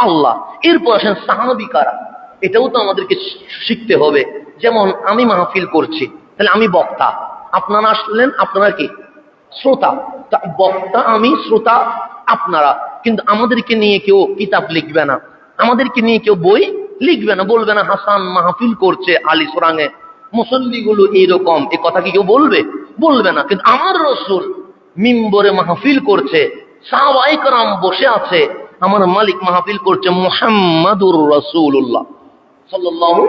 আল্লাহ। এরপর আসেন সাহাবী কারা, এটাও তো আমাদেরকে শিখতে হবে। যেমন আমি মাহফিল করছি, তাহলে আমি বক্তা, আপনারা আসলেন, আপনারা কি? শ্রোতা। বক্তা আমি, শ্রোতা আপনারা। কিন্তু আমাদেরকে নিয়ে কেউ কিতাব লিখবে না, আমাদেরকে নিয়ে কেউ বই লিখবে না, বলবে না হাসান মাহফিল করছে আলী সোরাঙে, মুসল্লিগুলো এইরকম, এ কথা কি কেউ বলবে? বলবে না। কিন্তু আমার রাসূল মিম্বরে মাহফিল করছে, সাহাবায়ে কেরাম বসে আছে, আমার মালিক মাহফিল করছে মুহাম্মাদুর রাসূলুল্লাহ সাল্লাল্লাহু,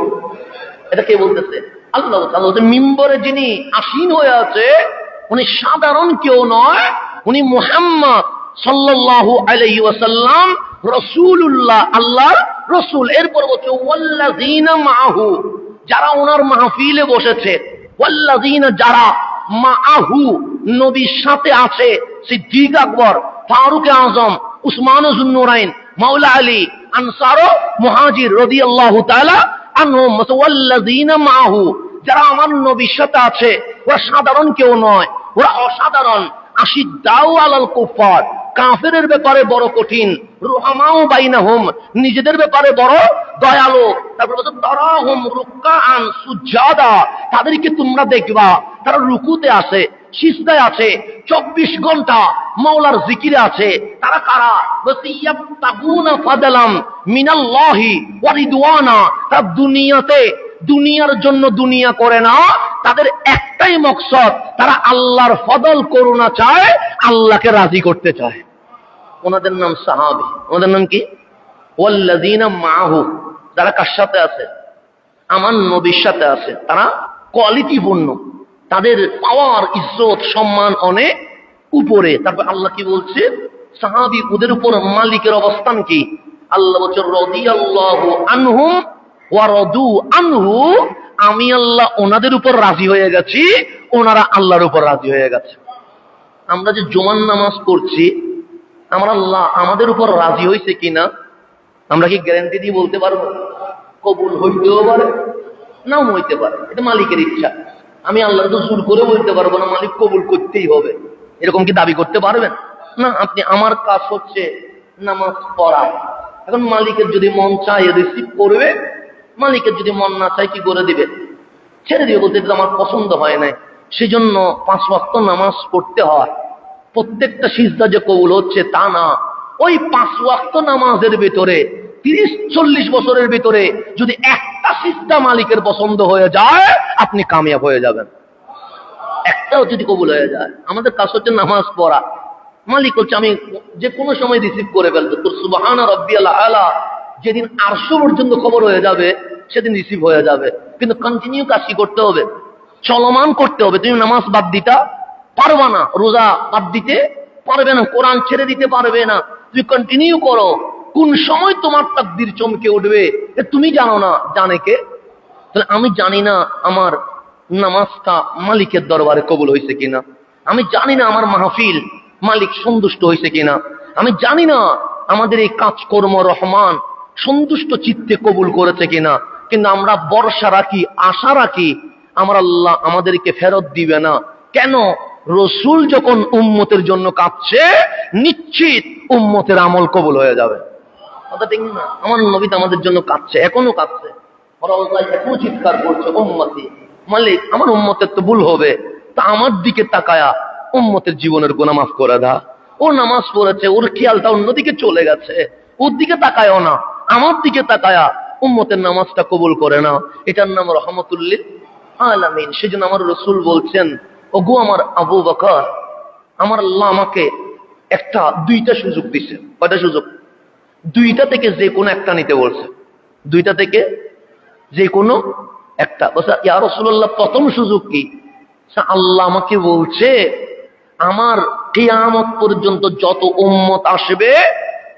এটা কে বলতেছে? আল্লাহ তাআলা। মিম্বরে যিনি আসীন হয়ে আছে, উনি সাধারণ কেউ নয়, উনি মুহাম্মদ সাল্লাল্লাহু আলাইহি ওয়াসাল্লাম রাসূলুল্লাহ, আল্লাহর রাসূল। এরপর বলছে ওয়াল্লাযীনা মাআহু, যারা ওনার মাহফিলে বসেছে, ওয়াল্লাযীনা, যারা মাআহু, নবীর সাথে আছে, সিদ্দিক আকবর, ফারুক আযম, উসমান যুন্নুরাইন, মাওলা আলী, আনসার ও মুহাজির রাদিয়াল্লাহু তাআলা আনহুম। ওয়াল্লাযীনা মাআহু, যারা আমার নবীর সাথে আছে, ওরা সাধারণ কেউ নয়, ওরা অসাধারণ। আশিদ্দাউ আলাল কুফার, কাফেরের ব্যাপারে বড় কঠিন। রুহামাউ বাইনাহুম, নিজেদের ব্যাপারে বড় দয়ালু। তারপর বলছে তারাহুম রুকআন সুজাদা, তাদেরকে তোমরা দেখবা তারা রুকুতে আছে, সিজদায় আছে, 24 ঘন্টা মাওলার জিকিরে আছে। তারা কারা? বলছে ইয়াবতাগুনা ফাদলাম মিনাল্লাহি ওয়া রিদওয়ানা, তারা দুনিয়ার জন্য দুনিয়া করে না, তাদের একটাই মকসদ, তারা আল্লাহর ফদল করুণা চায়, আল্লাহকে রাজি করতে চায়। ওনাদের নাম সাহাবী। ওনাদের নাম কি? ওয়াল্লাযীনা মাআহু, যারা কার সাথে আছে? আমার নবীর সাথে আছে। তারা কোয়ালিটিপূর্ণ, তাদের পাওয়ার, ইজ্জত, সম্মান অনেক উপরে। তারপর আল্লাহ কি বলছে? সাহাবী, ওদের উপর মালিকের অবস্থান কি? আল্লাহ বলছে রাদিয়াল্লাহু আনহুম ওয়া রাদু আনহু, আমি আল্লাহ ওনাদের উপর রাজি হয়ে গেছি, ওনারা আল্লাহর উপর রাজি হয়ে গেছে। আমরা যে জুমার নামাজ পড়ছি, আমরা আল্লাহ আমাদের উপর রাজি হয়েছে কিনা আমরা কি গ্যারান্টি দিয়ে বলতে পারবো? কবুল হইতেও পারে, নাও হইতে পারে, এটা মালিকের ইচ্ছা। আমি আল্লাহর তো জোর করে বলতে পারবো না মালিক কবুল করতেই হবে, এরকম কি দাবি করতে পারবেন? না। আপনি, আমার কাজ হচ্ছে নামাজ পড়া। এখন মালিকের যদি মন চায় রিসিভ করবে, মালিকের যদি মন না চায় কি করে দিবে? ছেড়ে দিবে, বলতে এটা আমার পছন্দ হয় নাই। সেজন্য 5 ওয়াক্ত নামাজ পড়তে হয়। প্রত্যেকটা সিজদা যে কবুল হচ্ছে তা না। ওই 5 ওয়াক্ত নামাজের ভিতরে 30-40 বছরের ভিতরে যদি একটা সিজদা মালিকের পছন্দ হয়ে যায়, আপনি কামিয়াব হয়ে যাবেন। একটাও যদি কবুল হয়ে যায়। আমাদের কাজ হচ্ছে নামাজ পড়া। মালিক হচ্ছে আমি যে কোনো সময় রিসিভ করে ফেলবো। তোর সুবহানা রাব্বিয়াল আলা যেদিন 800 পর্যন্ত খবর হয়ে যাবে, সেদিন রিসিভ হয়ে যাবে। কিন্তু কন্টিনিউ কাজ কি করতে হবে? চলমান করতে হবে। তুমি নামাজ বাদ দিতে পারবে না, রোজা বাদ দিতে পারবে না, কোরআন ছেড়ে দিতে পারবে না। তুমি কন্টিনিউ করো। কোন সময় তোমার তাকদীর চমকে উঠবে তুমি জানো না, জানে কে? তাহলে আমি জানি না আমার নামাজটা মালিকের দরবারে কবুল হয়েছে কিনা, আমি জানি না আমার মাহফিল মালিক সন্তুষ্ট হয়েছে কিনা, আমি জানি না আমাদের এই কাজকর্ম রহমান সন্তুষ্ট চিত্তে কবুল করেছে কিনা। কিন্তু আমরা ভরসা রাখি, আশা রাখি আমার আল্লাহ আমাদেরকে ফেরত দিবে না। কেন? রসুল যখন উম্মতের জন্য কাঁদছে, নিশ্চিত উম্মতের আমল কবুল হয়ে যাবে। কথা ঠিক না? আমার নবী তো আমাদের জন্য কাঁদছে, এখনো কাঁদছে, এখনো চিৎকার করছে, উম্মতি মালিক আমার উম্মতের তো ভুল হবে, তা আমার দিকে তাকায়া উম্মতের জীবনের গুনাহ মাফ করে দা। ও নামাজ পড়েছে, ওর খেয়ালটা অন্যদিকে চলে গেছে, ওর দিকে তাকায়ও না, আমার দিকে তাকায়া উম্মতের নামাজটা কবুল করে না। এটার নাম রহমতুল লিল আলামিন। সেজন্য আমার রসুল বলছেন, ওগো আমার আবু বকর, আমার আল্লাহ আমাকে দুইটা সুযোগ দিছে। কয়টা সুযোগ? দুইটা থেকে যে কোনো একটা নিতে বলছে। দুইটা থেকে যে কোনো একটা। ইয়া রাসূলুল্লাহ, প্রথম সুযোগ কি? আল্লাহ আমাকে বলছে আমার কিয়ামত পর্যন্ত যত উম্মত আসবে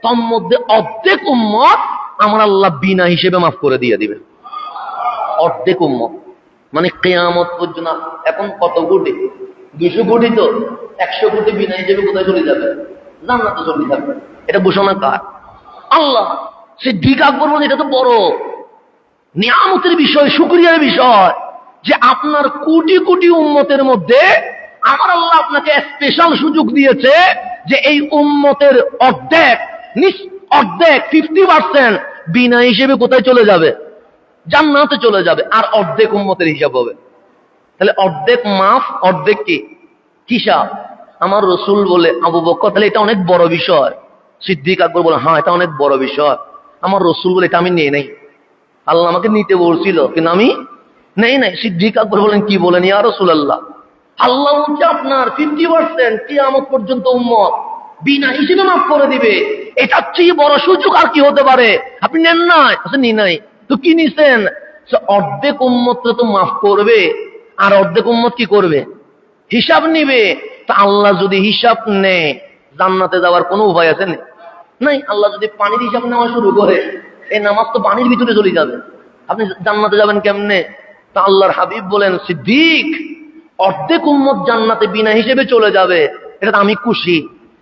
তার মধ্যে অর্ধেক উম্মত আমার আল্লাহ বিনা হিসেবে মাফ করে দিয়ে দিবে। অর্ধেক উম্মত মানে কিয়ামত পর্যন্ত। এখন কত কোটি? 200 কোটি। তো 100 কোটি বিনা হিসেবে কোথায় চলে যাবে? জান্নাতে চলে যাবে। এটা ঘোষণা কার? আল্লাহ। সিদ্দিক আকবর বলে এটা তো বড় নিয়ামতের বিষয়, শুকরিয়ার বিষয়, যে আপনার কোটি কোটি উম্মতের মধ্যে আমার আল্লাহ আপনাকে স্পেশাল সুযোগ দিয়েছে যে এই উম্মতের অর্ধেক 50% বিনা হিসেবে কোথায় চলে যাবে? জান্নাতে চলে যাবে। আর অর্ধেক উম্মতের হিসাব হবে। তাহলে অর্ধেক মাফ, অর্ধেক কি হিসাব। আমার রসুল বলে, আবু বকর তাহলে এটা অনেক বড় বিষয়। সিদ্দিক আকবর বলে, হ্যাঁ এটা অনেক বড় বিষয়। আমার রসুল বলে, এটা আমি নিয়ে নেই। আল্লাহ আমাকে নিতে বলছিল কিন্তু আমি নেই নাই। সিদ্দিক আকবর বলেন, কি বলেন ইয়া রাসূলুল্লাহ? আল্লাহ বলছে আপনার 50% কিয়ামত পর্যন্ত উম্মত বিনা হিসেবে মাফ করে দিবে। এটার চেয়ে বড় সুযোগ আর কি হতে পারে? আপনি নেন নাই? নি নাই তো কি নিছেন? অর্ধেক উম্মত তো মাফ করবে, আর অর্ধেক উম্মত কি করবে? হিসাব নিবে। তা আল্লাহ যদি হিসাব নেয় জান্নাতে যাওয়ার কোনো উপায় আছে নাই। আল্লাহ যদি পানির হিসাব নেওয়া শুরু করে, এই নামাজ তো পানির ভিতরে চলে যাবে, আপনি জান্নাতে যাবেন কেমনে? তা আল্লাহর হাবিব বলেন, সিদ্দিক, অর্ধেক উম্মত জান্নাতে বিনা হিসেবে চলে যাবে, এটা আমি খুশি।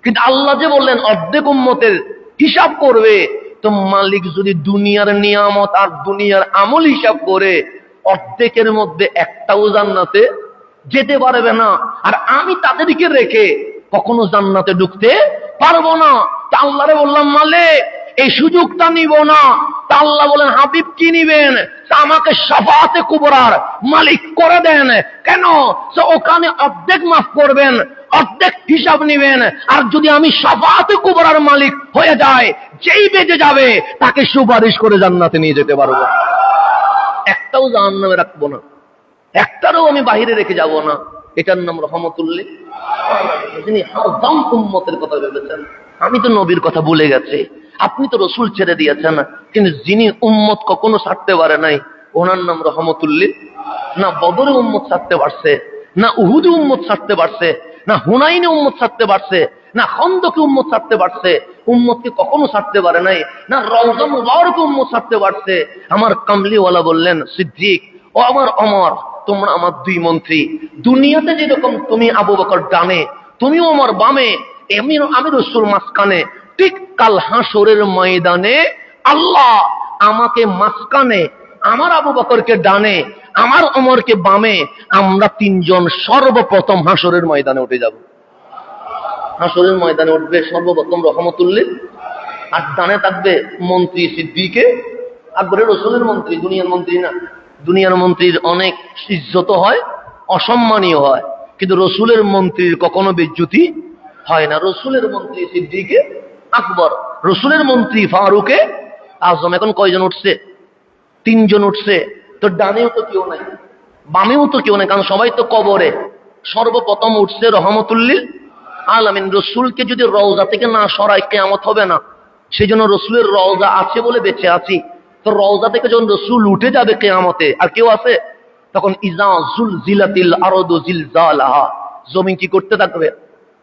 কিন্তু আল্লাহ যে বললেন অর্ধেক উম্মতের হিসাব করবে, তো মালিক যদি দুনিয়ার নিয়ামত আর দুনিয়ার আমল হিসাব করে, অর্ধেকের মধ্যে একটাও জান্নাতে যেতে পারবে না। আর আমি তাদেরকে রেখে কখনো জান্নাতে ঢুকতে পারবো না। তা আল্লাহরে বললাম, মালিক এই সুযোগটা নিব না। তা আল্লাহ বলেন, হাবিব কি নিবেন? তা আমাকে শাফাআতে কুবরার মালিক করে দেন। কেন? ওখানে অর্ধেক মাফ করবেন, অর্ধেক হিসাব নিবেন। আর যদি আমি শাফাআতে কুবরার মালিক হয়ে যায়, যেই বেঁচে যাবে তাকে সুপারিশ করে জান্নাতে নিয়ে যেতে পারবো। একটাও জাহান্নামে রাখবো না, একটারও আমি বাহিরে রেখে যাব না। এটার নাম রহমতুল্লিল। যিনি হরদম উম্মতের কথা ভেবেছেন। আমি তো নবীর কথা ভুলে গেছি, আপনি তো রসুল ছেড়ে দিয়েছেন, কিন্তু যিনি উম্মত কখনো ছাড়তে পারে নাই, ওনার নাম রহমতুল্লিল। না বদরে উম্মত ছাড়তে পারছে, না উহুদে উম্মত ছাড়তে পারছে, না হুনাইনে উম্মত ছাড়তে পারছে, না খন্দকে উম্মত ছাড়তে পারছে, উম্মতকে কখনো ছাড়তে পারে নাই, না রওজা মুবারকে উম্মত ছাড়তে পারছে। আমার কামলিওয়ালা বললেন, সিদ্দিক ও আমার ওমর, তোমরা আমার দুই মন্ত্রী। দুনিয়াতে যেরকম তুমি আবু বকর ডানে, তুমিও আমার বামে, আমি রাসূল মাঝখানে। ঠিক কাল হাসরের ময়দানে আল্লাহ আমাকে মাঝখানে, আমার আবু বকরকে ডানে, আমার ওমরকে বামে, আমরা তিনজন সর্বপ্রথম হাসরের ময়দানে উঠে যাব। হাসরের ময়দানে উঠবে সর্বপ্রথম রহমতুল্লিল, আর ডানে থাকবে মন্ত্রী সিদ্দিকে আকবরের, রসুলের মন্ত্রী, দুনিয়ার মন্ত্রী না। দুনিয়ার মন্ত্রীর অনেক ইজ্জত হয়, অসম্মানীয় হয়, কিন্তু রসুলের মন্ত্রীর কখনো বেজ্জতি হয় না। রসুলের মন্ত্রী সিদ্দিকে আকবর, রসুলের মন্ত্রী ফারুকে আজম। এখন কয়জন উঠছে? তিনজন উঠছে। তো ডানেও তো কেউ নাই, বামেও তো কেউ নাই, কারণ সবাই তো কবরে। সর্বপ্রথম উঠছে রহমতুল্লিল আলামিন। রসুলকে যদি রওজা থেকে না সরাই, কিয়ামত হবে না। সেই জন্য রসুলের রওজা আছে বলে বেঁচে আছি। তো রওজা থেকে যখন রসুল উঠে যাবে কিয়ামতে, আর কেউ আছে? তখন ইজা জুলজিলাতিল আরদু জিলজালাহা, জমিন কি করতে থাকবে?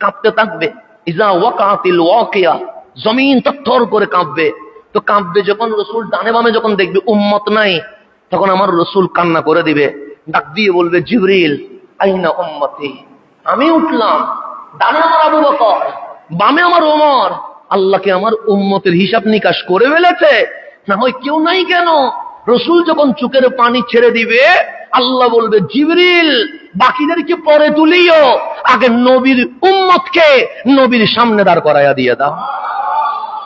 কাঁপতে থাকবে। ইজা ওয়াকাতিল ওয়াকিয়া, জমিন থরথর করে কাঁপবে। তো কাঁপবে যখন রসুল ডানে বামে যখন দেখবে উম্মত নাই, তখন আমার রসুল কান্না করে দিবে, ডাক দিয়ে বলবে, জিবরিল আইনা উম্মতি। আমি উঠলাম, ডানে আমার আবু বকর, বামে আমার ওমর। আল্লাহকে আমার উম্মতের হিসাব নিকাশ করে ফেলেছে, না হয় কেউ নাই কেন? রসুল যখন চোখের পানি ছেড়ে দিবে, আল্লাহ বলবে, জিবরিল বাকিদেরকে পরে তুলিও, আগে নবীর উম্মতকে নবীর সামনে দাঁড় করাইয়া দিয়ে দাও।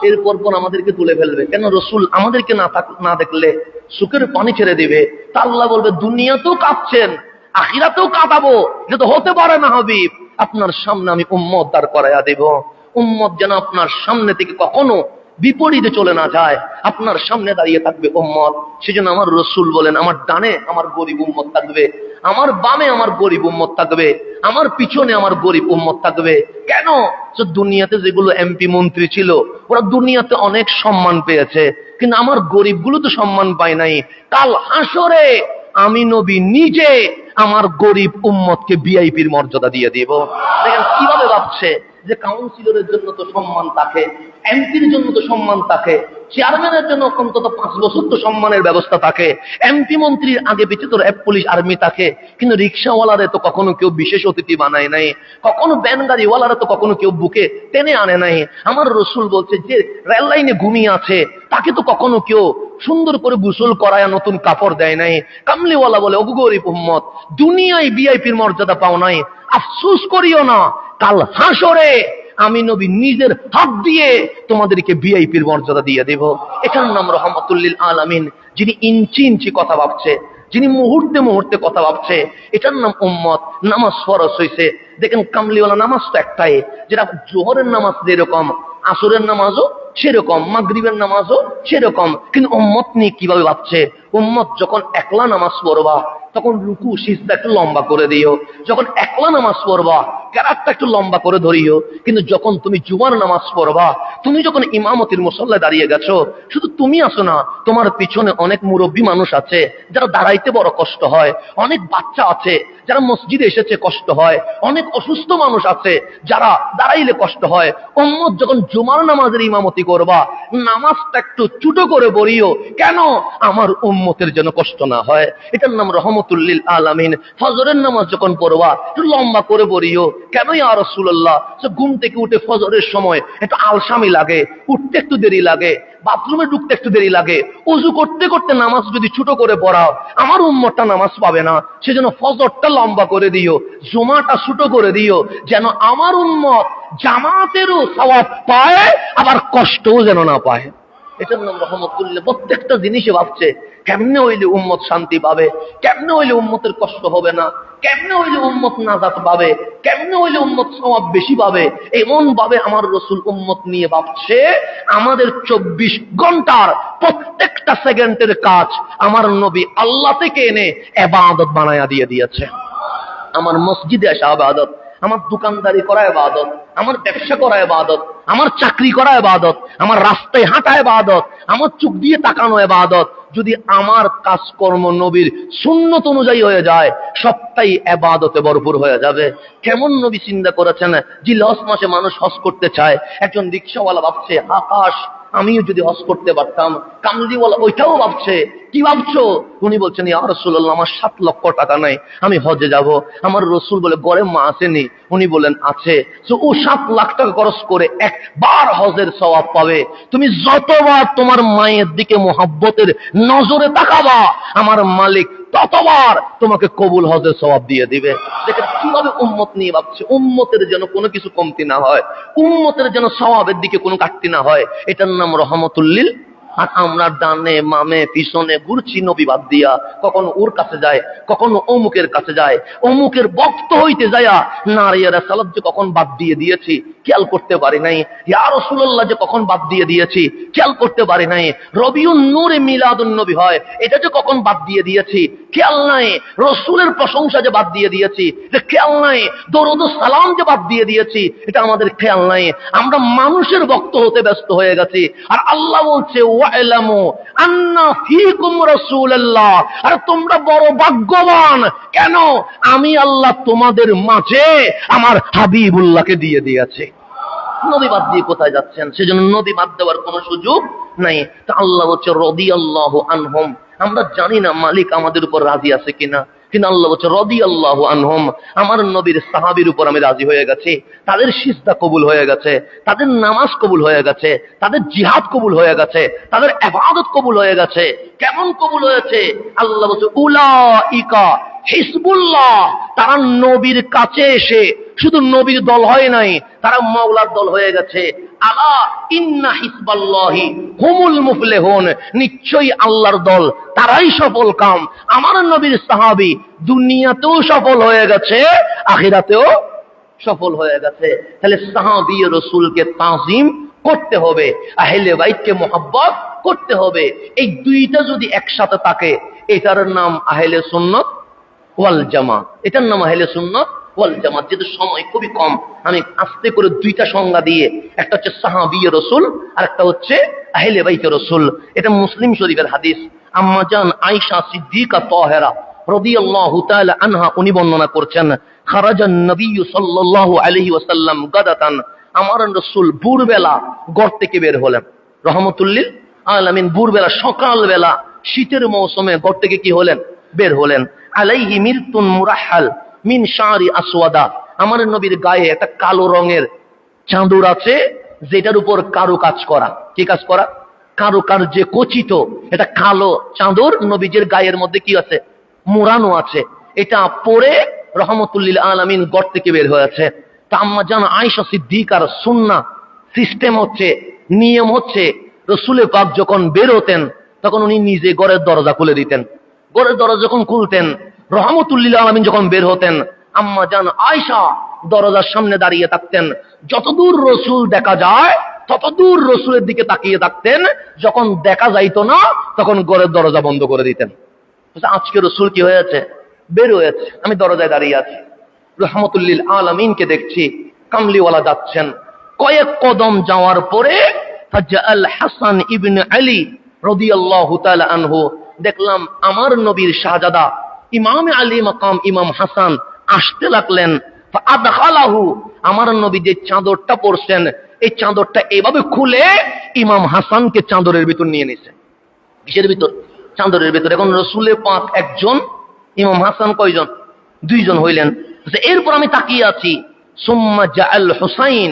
এরপর আমাদেরকে তুলে ফেলবে। কেন? রসুল আমাদেরকে না দেখলে চোখের পানি ছেড়ে দিবে। তা আল্লাহ বলবে, দুনিয়াতেও কাঁদছেন, আখিরাতেও কাঁদাবো। এটা তো হতে পারে না হাবিব, আপনার সামনে আমি উম্মত দাঁড় করাইয়া দেব। উম্মত যেন আপনার সামনে থেকে কখনো বিপরীতে চলে না যায়, আপনার সামনে দাঁড়িয়ে থাকবে উম্মত। সেজন্য আমার রসুল বলেন, আমার ডানে আমার গরিব উম্মত থাকবে, আমার বামে আমার গরিব উম্মত থাকবে, আমার পিছনে আমার গরিব উম্মত থাকবে। কেন? দুনিয়াতে যেগুলো এমপি মন্ত্রী ছিল, ওরা দুনিয়াতে অনেক সম্মান পেয়েছে, কিন্তু আমার গরিবগুলো তো সম্মান পায় নাই। কাল হাসরে আমি নবী নিজে আমার গরিব উম্মতকে ভিআইপির মর্যাদা দিয়ে দিব। দেখেন কিভাবে ভাবছে যে কাউন্সিলরের জন্য তো সম্মান থাকে, এমপির জন্য তো সম্মান থাকে, চেয়ারম্যানের জন্য অন্তত 5 বছর তো সম্মানের ব্যবস্থা থাকে, এমপি মন্ত্রীর আগে পিছিয়ে তো র্যাব পুলিশ আর্মি থাকে, কিন্তু রিক্সাওয়ালারে তো কখনো কেউ বিশেষ অতিথি বানায় নাই, কখনো ব্যান গাড়িওয়ালারে তো কখনো কেউ বুকে টেনে আনে নাই। আমার রসুল বলছে, যে রেল লাইনে ঘুমিয়ে আছে তাকে তো কখনো কেউ সুন্দর করে গোসল করায় নতুন কাপড় দেয় নাই। কামলিওয়ালা বলে, ওগো গরিব উম্মত, দুনিয়ায় ভিআইপির মর্যাদা পাও নাই, আফসোস করিও না, কাল হাসরে আমি নবী নিজের হাত দিয়ে তোমাদেরকে ভিআইপির মর্যাদা দিয়ে দেব। এটার নাম রহমতুল্লিল আলামিন। যিনি ইঞ্চি ইঞ্চি কথা ভাবছে, যিনি মুহূর্তে মুহূর্তে কথা ভাবছে, এটার নাম উম্মত। নামাজ ফরজ হয়েছে। দেখেন কামলিওয়ালা নামাজ তো একটাই, যেটা জোহরের নামাজ যেরকম, আসরের নামাজও সেরকম, মাগরিবের নামাজও সেরকম, কিন্তু উম্মত নিয়ে কিভাবে ভাবছে? উম্মত যখন একলা নামাজ পড়বা তখন রুকু সিজদা একটু লম্বা করে দিও, যখন একলা নামাজ পড়বা কেরাতটা একটু লম্বা করে ধরিও, কিন্তু যখন তুমি জুমার নামাজ পড়বা, তুমি যখন ইমামতির মুসল্লায় দাঁড়িয়ে গেছো, শুধু তুমি আসো না, তোমার পিছনে অনেক মুরব্বী মানুষ আছে যারা দাঁড়াইতে বড় কষ্ট হয়, অনেক বাচ্চা আছে যারা মসজিদে এসেছে কষ্ট হয়, অনেক অসুস্থ মানুষ আছে যারা দাঁড়াইলে কষ্ট হয়। উম্মত যখন জুমার নামাজের ইমামতি করবা, নামাজটা একটু ছোট করে পড়িও, কেন? আমার উম্মতের যেন কষ্ট না হয়। এটার নাম রহমতুল লিল আলামিন। ফজরের নামাজ যখন পড়বা একটু লম্বা করে পড়িও, কেন ইয়া রাসূলুল্লাহ? ঘুম থেকে উঠে ফজরের সময় একটু আলসামি লাগে, উঠতে একটু দেরি লাগে, বাথরুমে ঢুকতে একটু দেরি লাগে, ওযু করতে করতে নামাজ যদি ছোট করে পড়াও, আমার উম্মতটা নামাজ পাবে না। সেজন্য ফজরটা লম্বা করে দিও, জুমাটা ছোট করে দিও, যেন আমার উম্মত জামাতেরও সওয়াব পায়, আবার কষ্টও যেন না পায়। এটার নাম রহমতুল্লাহ। প্রত্যেকটা জিনিসে ভাবছে কেমনে হইলে উম্মত শান্তি পাবে, কেমনে হইলে উম্মতের কষ্ট হবে না, কেমনে হইলে উম্মত নাজাত পাবে, কেমনে হইলে উম্মত সওয়াব বেশি পাবে। এমন ভাবে আমার রাসূল উম্মত নিয়ে ভাবছে। আমাদের 24 ঘন্টার প্রত্যেকটা সেকেন্ডের কাজ আমার নবী আল্লাহ থেকে এনে ইবাদত বানায়া দিয়ে দিয়েছে। আমার মসজিদে আসা ইবাদত, আমার দোকানদারি করা ইবাদত, আমার ব্যবসা করা ইবাদত, আমার চাকরি করা ইবাদত, আমার রাস্তায় হাঁটা ইবাদত, আমার চোখ দিয়ে তাকানো ইবাদত। যদি আমার কাজকর্ম নবীর সুন্নত অনুযায়ী হয়ে যায়, সবটাই ইবাদতে ভরপুর হয়ে যাবে। কেমন নবী চিন্তা করেছেন? জিলহজ মাসে মানুষ হজ করতে চায়, একজন রিকশাওয়ালা ভাবছে আকাশ, আমিও যদি হজ করতে পারতাম। কামলিওয়ালা ওইটাও ভাবছে। কি ভাবছো? উনি বলছেন ইয়া রাসূলুল্লাহ, আমার 7 লক্ষ টাকা নাই, আমি হজে যাব। আমার রাসূল বলে গড়ে মা আসেনি? উনি বলেন আছে। তো ও 7 লাখ টাকা খরচ করে একবার হজের সওয়াব পাবে। তুমি যতবার তোমার মায়ের দিকে মোহাব্বতের নজরে তাকাবা, আমার মালিক ততবার তোমাকে কবুল হজের সওয়াব দিয়ে দিবে। দেখেন কিভাবে উম্মত নিয়ে ভাবছে, উম্মতের যেন কোনো কিছু কমতি না হয়, উম্মতের যেন সওয়াবের দিকে কোনো ঘাটতি না হয়। এটার নাম রহমতুল লিল। আর আমরা ডানে মামে পিছনে ঘুরছি নবী বাদ দিয়া, কখনো ওর কাছে যায়, কখনো অমুকের কাছে যায়, অমুকের ভক্ত হইতে যায়া নারিয়ারা সালাত যে কখন বাদ দিয়ে দিয়েছি খেয়াল করতে পারি নাই, ইয়া রাসূলুল্লাহ যে কখন বাদ দিয়ে দিয়েছি খেয়াল করতে পারি নাই, রবিউন নূরে মিলাদুন নবী হয় এটা যে কখন বাদ দিয়ে দিয়েছি খেয়াল নাই, রসুলের প্রশংসা যে বাদ দিয়ে দিয়েছি এটা খেয়াল নাই, দরুদ ও সালাম যে বাদ দিয়ে দিয়েছি এটা আমাদের খেয়াল নাই। আমরা মানুষের ভক্ত হতে ব্যস্ত হয়ে গেছি। আর আল্লাহ বলছে ওয়াইলামু আন্না ফীকুম রাসূলুল্লাহ, আর তোমরা বড় ভাগ্যবান। কেন? আমি আল্লাহ তোমাদের মাঝে আমার হাবিবুল্লাহকে দিয়ে দিয়েছি। নবী বাদ দিয়ে কোথায় যাচ্ছেন? সেজন্য নবী বাদ দেওয়ার কোনো সুযোগ নাই। তা আল্লাহ বলছে রাদিয়াল্লাহু আনহুম, আমরা জানি না মালিক আমাদের উপর রাজি আছে কিনা, কিন্তু আল্লাহ বলছে রাদিয়াল্লাহু আনহুম, আমার নবীর সাহাবীর উপর আমি রাজি হয়ে গেছি। তাদের সিজদা কবুল হয়ে গেছে, তাদের নামাজ কবুল হয়ে গেছে, তাদের জিহাদ কবুল হয়ে গেছে, তাদের ইবাদত কবুল হয়ে গেছে। কেমন কবুল হয়েছে? আল্লাহ বলছে উলাইকা হিজবুল্লাহ, তারা নবীর কাছে এসে শুধু নবীর দল হয় নাই, তারা মাওলার দল হয়ে গেছে। আলা ইন্না হিজবাল্লাহি হুমুল মুফলিহুন, নিশ্চয়ই আল্লাহর দল তারাই সফল কাম। আমার নবীর সাহাবী দুনিয়াতেও সফল হয়ে গেছে, আখিরাতেও সফল হয়ে গেছে। তাহলে সাহাবী রাসূলকে তাজিম করতে হবে, আহলে বাইতকে মোহাব্বত করতে হবে। এই দুইটা যদি একসাথে থাকে, এটার নাম আহলে সুন্নাত ওয়াল জামাত। এটার নাম আহলে সুন্নাত ওয়াল জামাত। যেহেতু সময় খুবই কম, আমি আস্তে করে দুইটা সংজ্ঞা দিয়ে, একটা হচ্ছে সাহাবী রাসূল আর একটা হচ্ছে আহলে বাইত রাসূল। এটা মুসলিম শরীফের হাদিস। আম্মা জান আয়েশা সিদ্দিকা তাহেরা রাদিয়াল্লাহু তাআলা আনহা উনি বর্ণনা করছেন, খারাজান নবী সাল্লাল্লাহু আলাইহি ওয়াসাল্লাম গাদাতান, আমার রাসূল ভোরবেলা ঘর থেকে বের হলেন। রহমাতুল লিল আলামিন ভোরবেলা, সকালবেলা শীতের মৌসুমে ঘর থেকে কি হলেন? বের হলেন। আলাইহি মিরতুন মুরাহহাল মিন শারি আসওয়াদা, আমার নবীর গায়ে একটা কালো রঙের চাদর আছে, যেটার উপর কারু কাজ করা। কি কাজ করা? কারু কার্যে খচিত এটা কালো চাদর নবীজির গায়ের মধ্যে কি আছে? মোড়ানো আছে। এটা পরে রহমতুল লিল আলামিন ঘর থেকে বের হয়েছে। তা আম্মা জান আয়েশা সিদ্দিকার সুন্নাহ সিস্টেম হচ্ছে, নিয়ম হচ্ছে, রাসূল পাক যখন বের হতেন তখন উনি নিজে ঘরের দরজা খুলে দিতেন। ঘরের দরজা যখন খুলতেন, রহমতুল লিল আলামিন যখন বের হতেন, আম্মা জান আয়েশা দরজার সামনে দাঁড়িয়ে থাকতেন। যতদূর রাসূল দেখা যায় ততদূর রসুলের দিকে তাকিয়ে থাকতেন, যখন দেখা যাইতো না তখন ঘরের দরজা বন্ধ করে দিতেন। আজকে রসুল কি হয়েছে? বের হয়েছে, আমি দরজায় দাঁড়িয়ে আছি, রহমতুল্লিল আলামিনকে দেখছি, কামলিওয়ালা যাচ্ছেন। কয়েক কদম যাওয়ার পরে ফাজআল হাসান ইবনে আলী রাদিয়াল্লাহু তাআলা আনহু, দেখলাম আমার নবীর শাহজাদা ইমাম আলী মাকাম ইমাম হাসান আসতে লাগলেন। ফাআদখালাহু, আমার নবী যে চাদরটা পরছেন এই চাদরটা এভাবে খুলে ইমাম হাসানকে চাদরের ভিতর নিয়ে নিছেন। কিসের ভিতর? চাদরের ভিতর। এখন রসুলের পাক একজন, ইমাম হাসান কয়জন? দুইজন হইলেন। এরপর আমি তাকিয়ে আছি, সুম্মা জাআল হুসাইন,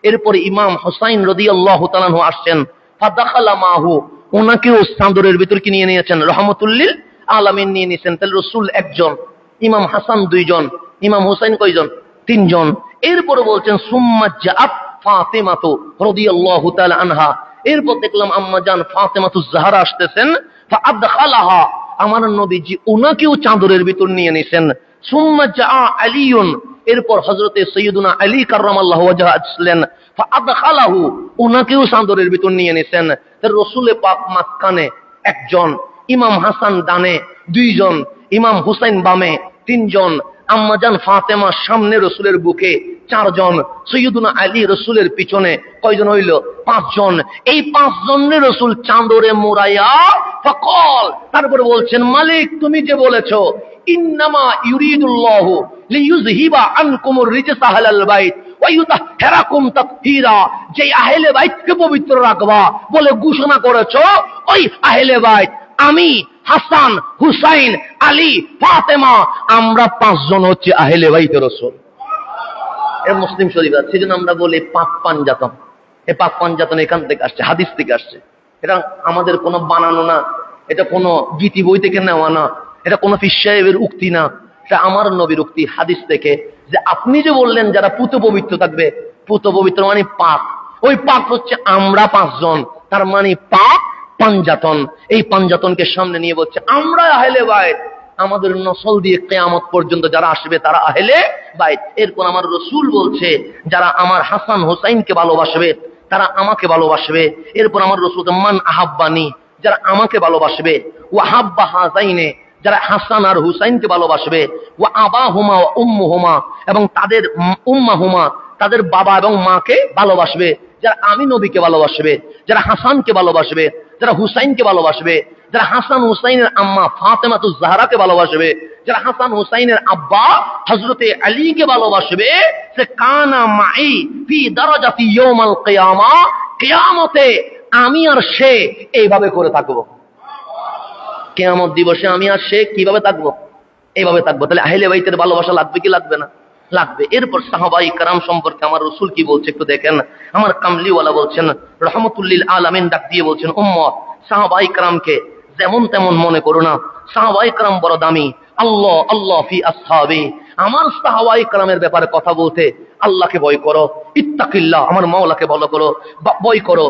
এরপরে ইমাম হুসাইন রাদিয়াল্লাহু তাআলা আনহু আসছেন। ফাদাখালা মাহু, ওনাকেও চাদরের ভিতর কি নিয়ে নিয়েছেন? রহমতুল্লিল আলামিন নিয়ে নিয়েছেন। তাহলে রসুল একজন, ইমাম হাসান দুইজন, ইমাম হুসাইন কয়জন? তিনজন। এরপরে বলছেন সুম্মা জাআত ফাতিমাতু রাদিয়াল্লাহু তাআলা আনহা, এরপর দেখলাম আম্মা জান ফাতিমাতুজ জাহরা আসতেছেন। ফাআদখালাহা, আমার নবীজি ওনাকেও চাদরের ভিতর নিয়ে নিয়েছেন। সুম্মা জাআ আলীউন, এরপর হযরতে সাইয়্যিদুনা আলী কাররামাল্লাহু ওয়াজহু আসলেন। ফাআদখালাহু, ওনাকেও চাদরের ভিতর নিয়ে নিয়েছেন। তার রাসূল পাক মাঝখানে একজন, ইমাম হাসান ডানে দুইজন, ইমাম হুসাইন বামে তিনজন, আম্মা জান ফাতেমা সামনে রসুলের বুকে চারজন, সৈয়দুনা আলী রসুলের পিছনে কয়জন হইল? পাঁচজন। এই পাঁচজনের রসুল চাঁদরে মোড়াইয়া ফাকাল, তারপরে বলছেন মালিক তুমি যে বলেছো ইন্নামা ইউরিদুল্লাহু লিইয়ুযহিবা আনকুমুর রিজসা আহলাল বাইত ওয়া ইউতাহহিরাকুম তাতহীরা, যে আহলে বাইতকে পবিত্র রাখবা বলে ঘোষণা করেছো, ওই আহলে বাইত আমি, হাসান, হুসাইন, আলী, ফাতেমা, আমরা পাঁচজন হচ্ছে আহলে বাইতের রাসূল। এর মুসলিম শরীফ আছে, সেজন্য আমরা বলি পাক পাঞ্জাতন। এই পাক পাঞ্জাতন এখান থেকে আসছে, হাদিস থেকে আসছে। এটা আমাদের কোনো বানানো না, এটা কোনো গীতি বই থেকে নেওয়া না, এটা কোনো পীর সাহেবের উক্তি না, এটা আমার নবীর উক্তি হাদিস থেকে। যে আপনি যে বললেন যারা পুত পবিত্র থাকবে, পুত পবিত্র মানে পাক, ওই পাক হচ্ছে আমরা পাঁচজন, তার মানে পাক পাঞ্জাতন। এই পাঞ্জাতনকে সামনে নিয়ে বলছে আমরা আহলে বাইত, আমাদের নসল দিয়ে কিয়ামত পর্যন্ত যারা আসবে তারা আহলে বাইত। এরপর আমার রসুল বলছে যারা আমার হাসান হুসাইনকে ভালোবাসবে তারা আমাকে ভালোবাসবে। এরপর আমার রসুল মান আহাব্বানি, যারা আমাকে ভালোবাসবে, ওয়া হাব্বা হাসাইনে, যারা হাসান আর হুসাইনকে ভালোবাসবে, ওয়া আবাহুমা ওয়া উম্মুহুমা, এবং তাদের উম্মাহুমা, তাদের বাবা এবং মাকে ভালোবাসবে। যারা আমি নবীকে ভালোবাসবে, যারা হাসানকে ভালোবাসবে, যারা হুসাইনকে ভালোবাসবে, যারা হাসান হুসাইনের আম্মা ফাতেমাতুজ জাহরাকে ভালোবাসবে, যারা হাসান হুসাইনের আব্বা হযরতে আলীকে ভালোবাসবে, সে কানা মাই ফি দারাজাতি ইয়াউমাল কিয়ামা, কিয়ামতে আমি আর সে এইভাবে করে থাকবো। কিয়ামত দিবসে আমি আর সে কিভাবে থাকবো? এইভাবে থাকবো। তাহলে আহলে বাইতের ভালোবাসা লাগবে কি লাগবে না? লাগবে। এরপর সাহাবায়ে কেরাম সম্পর্কে আমার রাসূল কি বলছে একটু দেখেন। আমার কামলিওয়ালা বলছেন রহমতুল্লিল আলামিন ডাক দিয়ে বলছেন উম্মত, সাহাবায়ে কেরামকে যেমন তেমন মনে করো না, সাহাবায়ে কেরাম বড় দামি। আল্লাহ আল্লাহ ফি আসহাবি, আমার সাহাবায়ে কেরামের ব্যাপারে কথা বলতে আল্লাহকে ভয় করো, ইত্তাকিল্লাহ, আমার মাওলাকে ভালো করো, ভয় করো।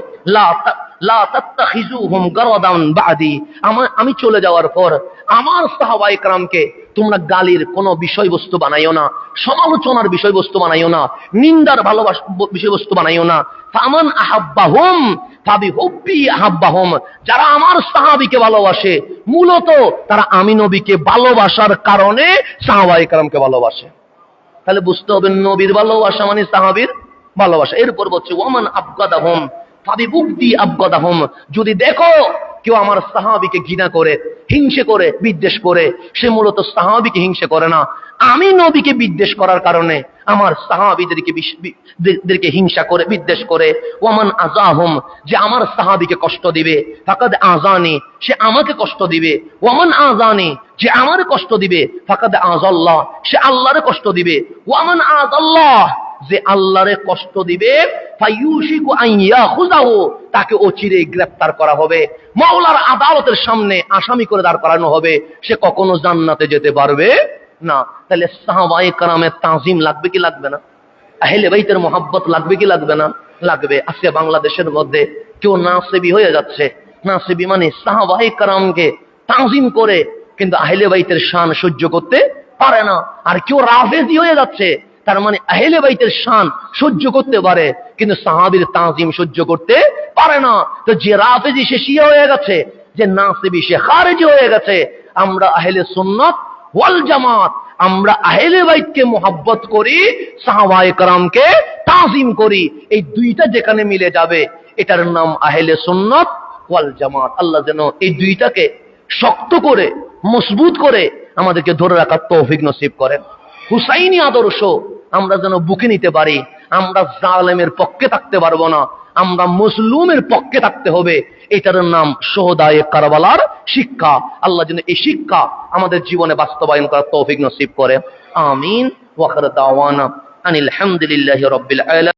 লা তাত্তাখিজুহুম গারাদান বাদি, আমি চলে যাওয়ার পর আমার সাহাবায়ে কেরামকে তোমরা গালির কোনো বিষয়বস্তু বানাইও না, সমালোচনার বিষয়বস্তু বানাইও না, নিন্দার বিষয়বস্তু বানাইও না। ফামান আহাব্বাহুম ফাবিহুব্বি আহাব্বাহুম, যারা আমার সাহাবীকে ভালোবাসে মূলত তারা আমি নবীকে ভালোবাসার কারণে সাহাবায়ে কেরামকে ভালোবাসে। তাহলে বুঝতে হবে নবীর ভালোবাসা মানে সাহাবীর ভালোবাসা। এরপর বলছে ওয়ামান আবগাদাহুম ফাবিবুগদি আবগাদাহুম, যদি দেখো কেউ আমার সাহাবীকে ঘৃণা করে, হিংসে করে, বিদ্বেষ করে, সে মূলত সাহাবীকে হিংসে করে না, আমি নবীকে বিদ্বেষ করার কারণে আমার সাহাবীদেরকে হিংসা করে, বিদ্বেষ করে। ওয়ামান আযাহুম, যে আমার সাহাবীকে কষ্ট দিবে, ফাকাদ আযানি, সে আমাকে কষ্ট দিবে। ওয়ামান আযানি, যে আমার কষ্ট দিবে, ফাকাদ আযাল্লাহ, সে আল্লাহরে কষ্ট দিবে। ওয়ামান আযাল্লাহ, যে আল্লাহরে কষ্ট দিবে, ফায়ুশিকু আন ইয়াখুযাহু, তাকে অচিরে গ্রেফতার করা হবে, মাওলার আদালতের সামনে আসামি করে দাঁড় করানো হবে, সে কখনো জান্নাতে যেতে পারবে না। তাহলে সাহাবায়ে কেরামের তাজিম লাগবে কি লাগবে না? আহলে বাইতের মোহাব্বত লাগবে কি লাগবে না? লাগবে। আজকে বাংলাদেশের মধ্যে কেউ নাসিবি হয়ে যাচ্ছে, নাসিবি মানে সাহাবায়ে কেরামকে তাজিম করে কিন্তু আহলে বাইতের শান সহ্য করতে পারে না। আর কেউ রাফেজি হয়ে যাচ্ছে, তার মানে আহলে বাইতের শান সহ্য করতে পারে, কিন্তু সাহাবীর তাজিম সহ্য করতে পারে না। তো যে রাফেজি সে শিয়া হয়ে গেছে, যে নাসিবি সে খারেজি হয়ে গেছে। আমরা আহলে সুন্নাত ওয়াল জামাত, আমরা আহলে বাইতকে মোহাব্বত করি, সাহাবায়ে কেরামকে তাজিম করি। এই দুইটা যেখানে মিলে যাবে এটার নাম আহলে সুন্নাত ওয়াল জামাত। আল্লাহ যেন এই দুইটাকে শক্ত করে মজবুত করে আমাদেরকে ধরে রাখার তৌফিক নসিব করেন। হুসাইনি আদর্শ আমরা যেন বুকে নিতে পারি। আমরা জালেমের পক্ষে থাকতে পারবো না, আমরা মজলুমের পক্ষে থাকতে হবে। এটার নাম শহদায়ে কারবালার শিক্ষা। আল্লাহ যেন এই শিক্ষা আমাদের জীবনে বাস্তবায়ন করার তৌফিক নসিব করে। আমিন। ওয়া আখিরু দাওয়ানা আনিল হামদুলিল্লাহি রাব্বিল আলামিন।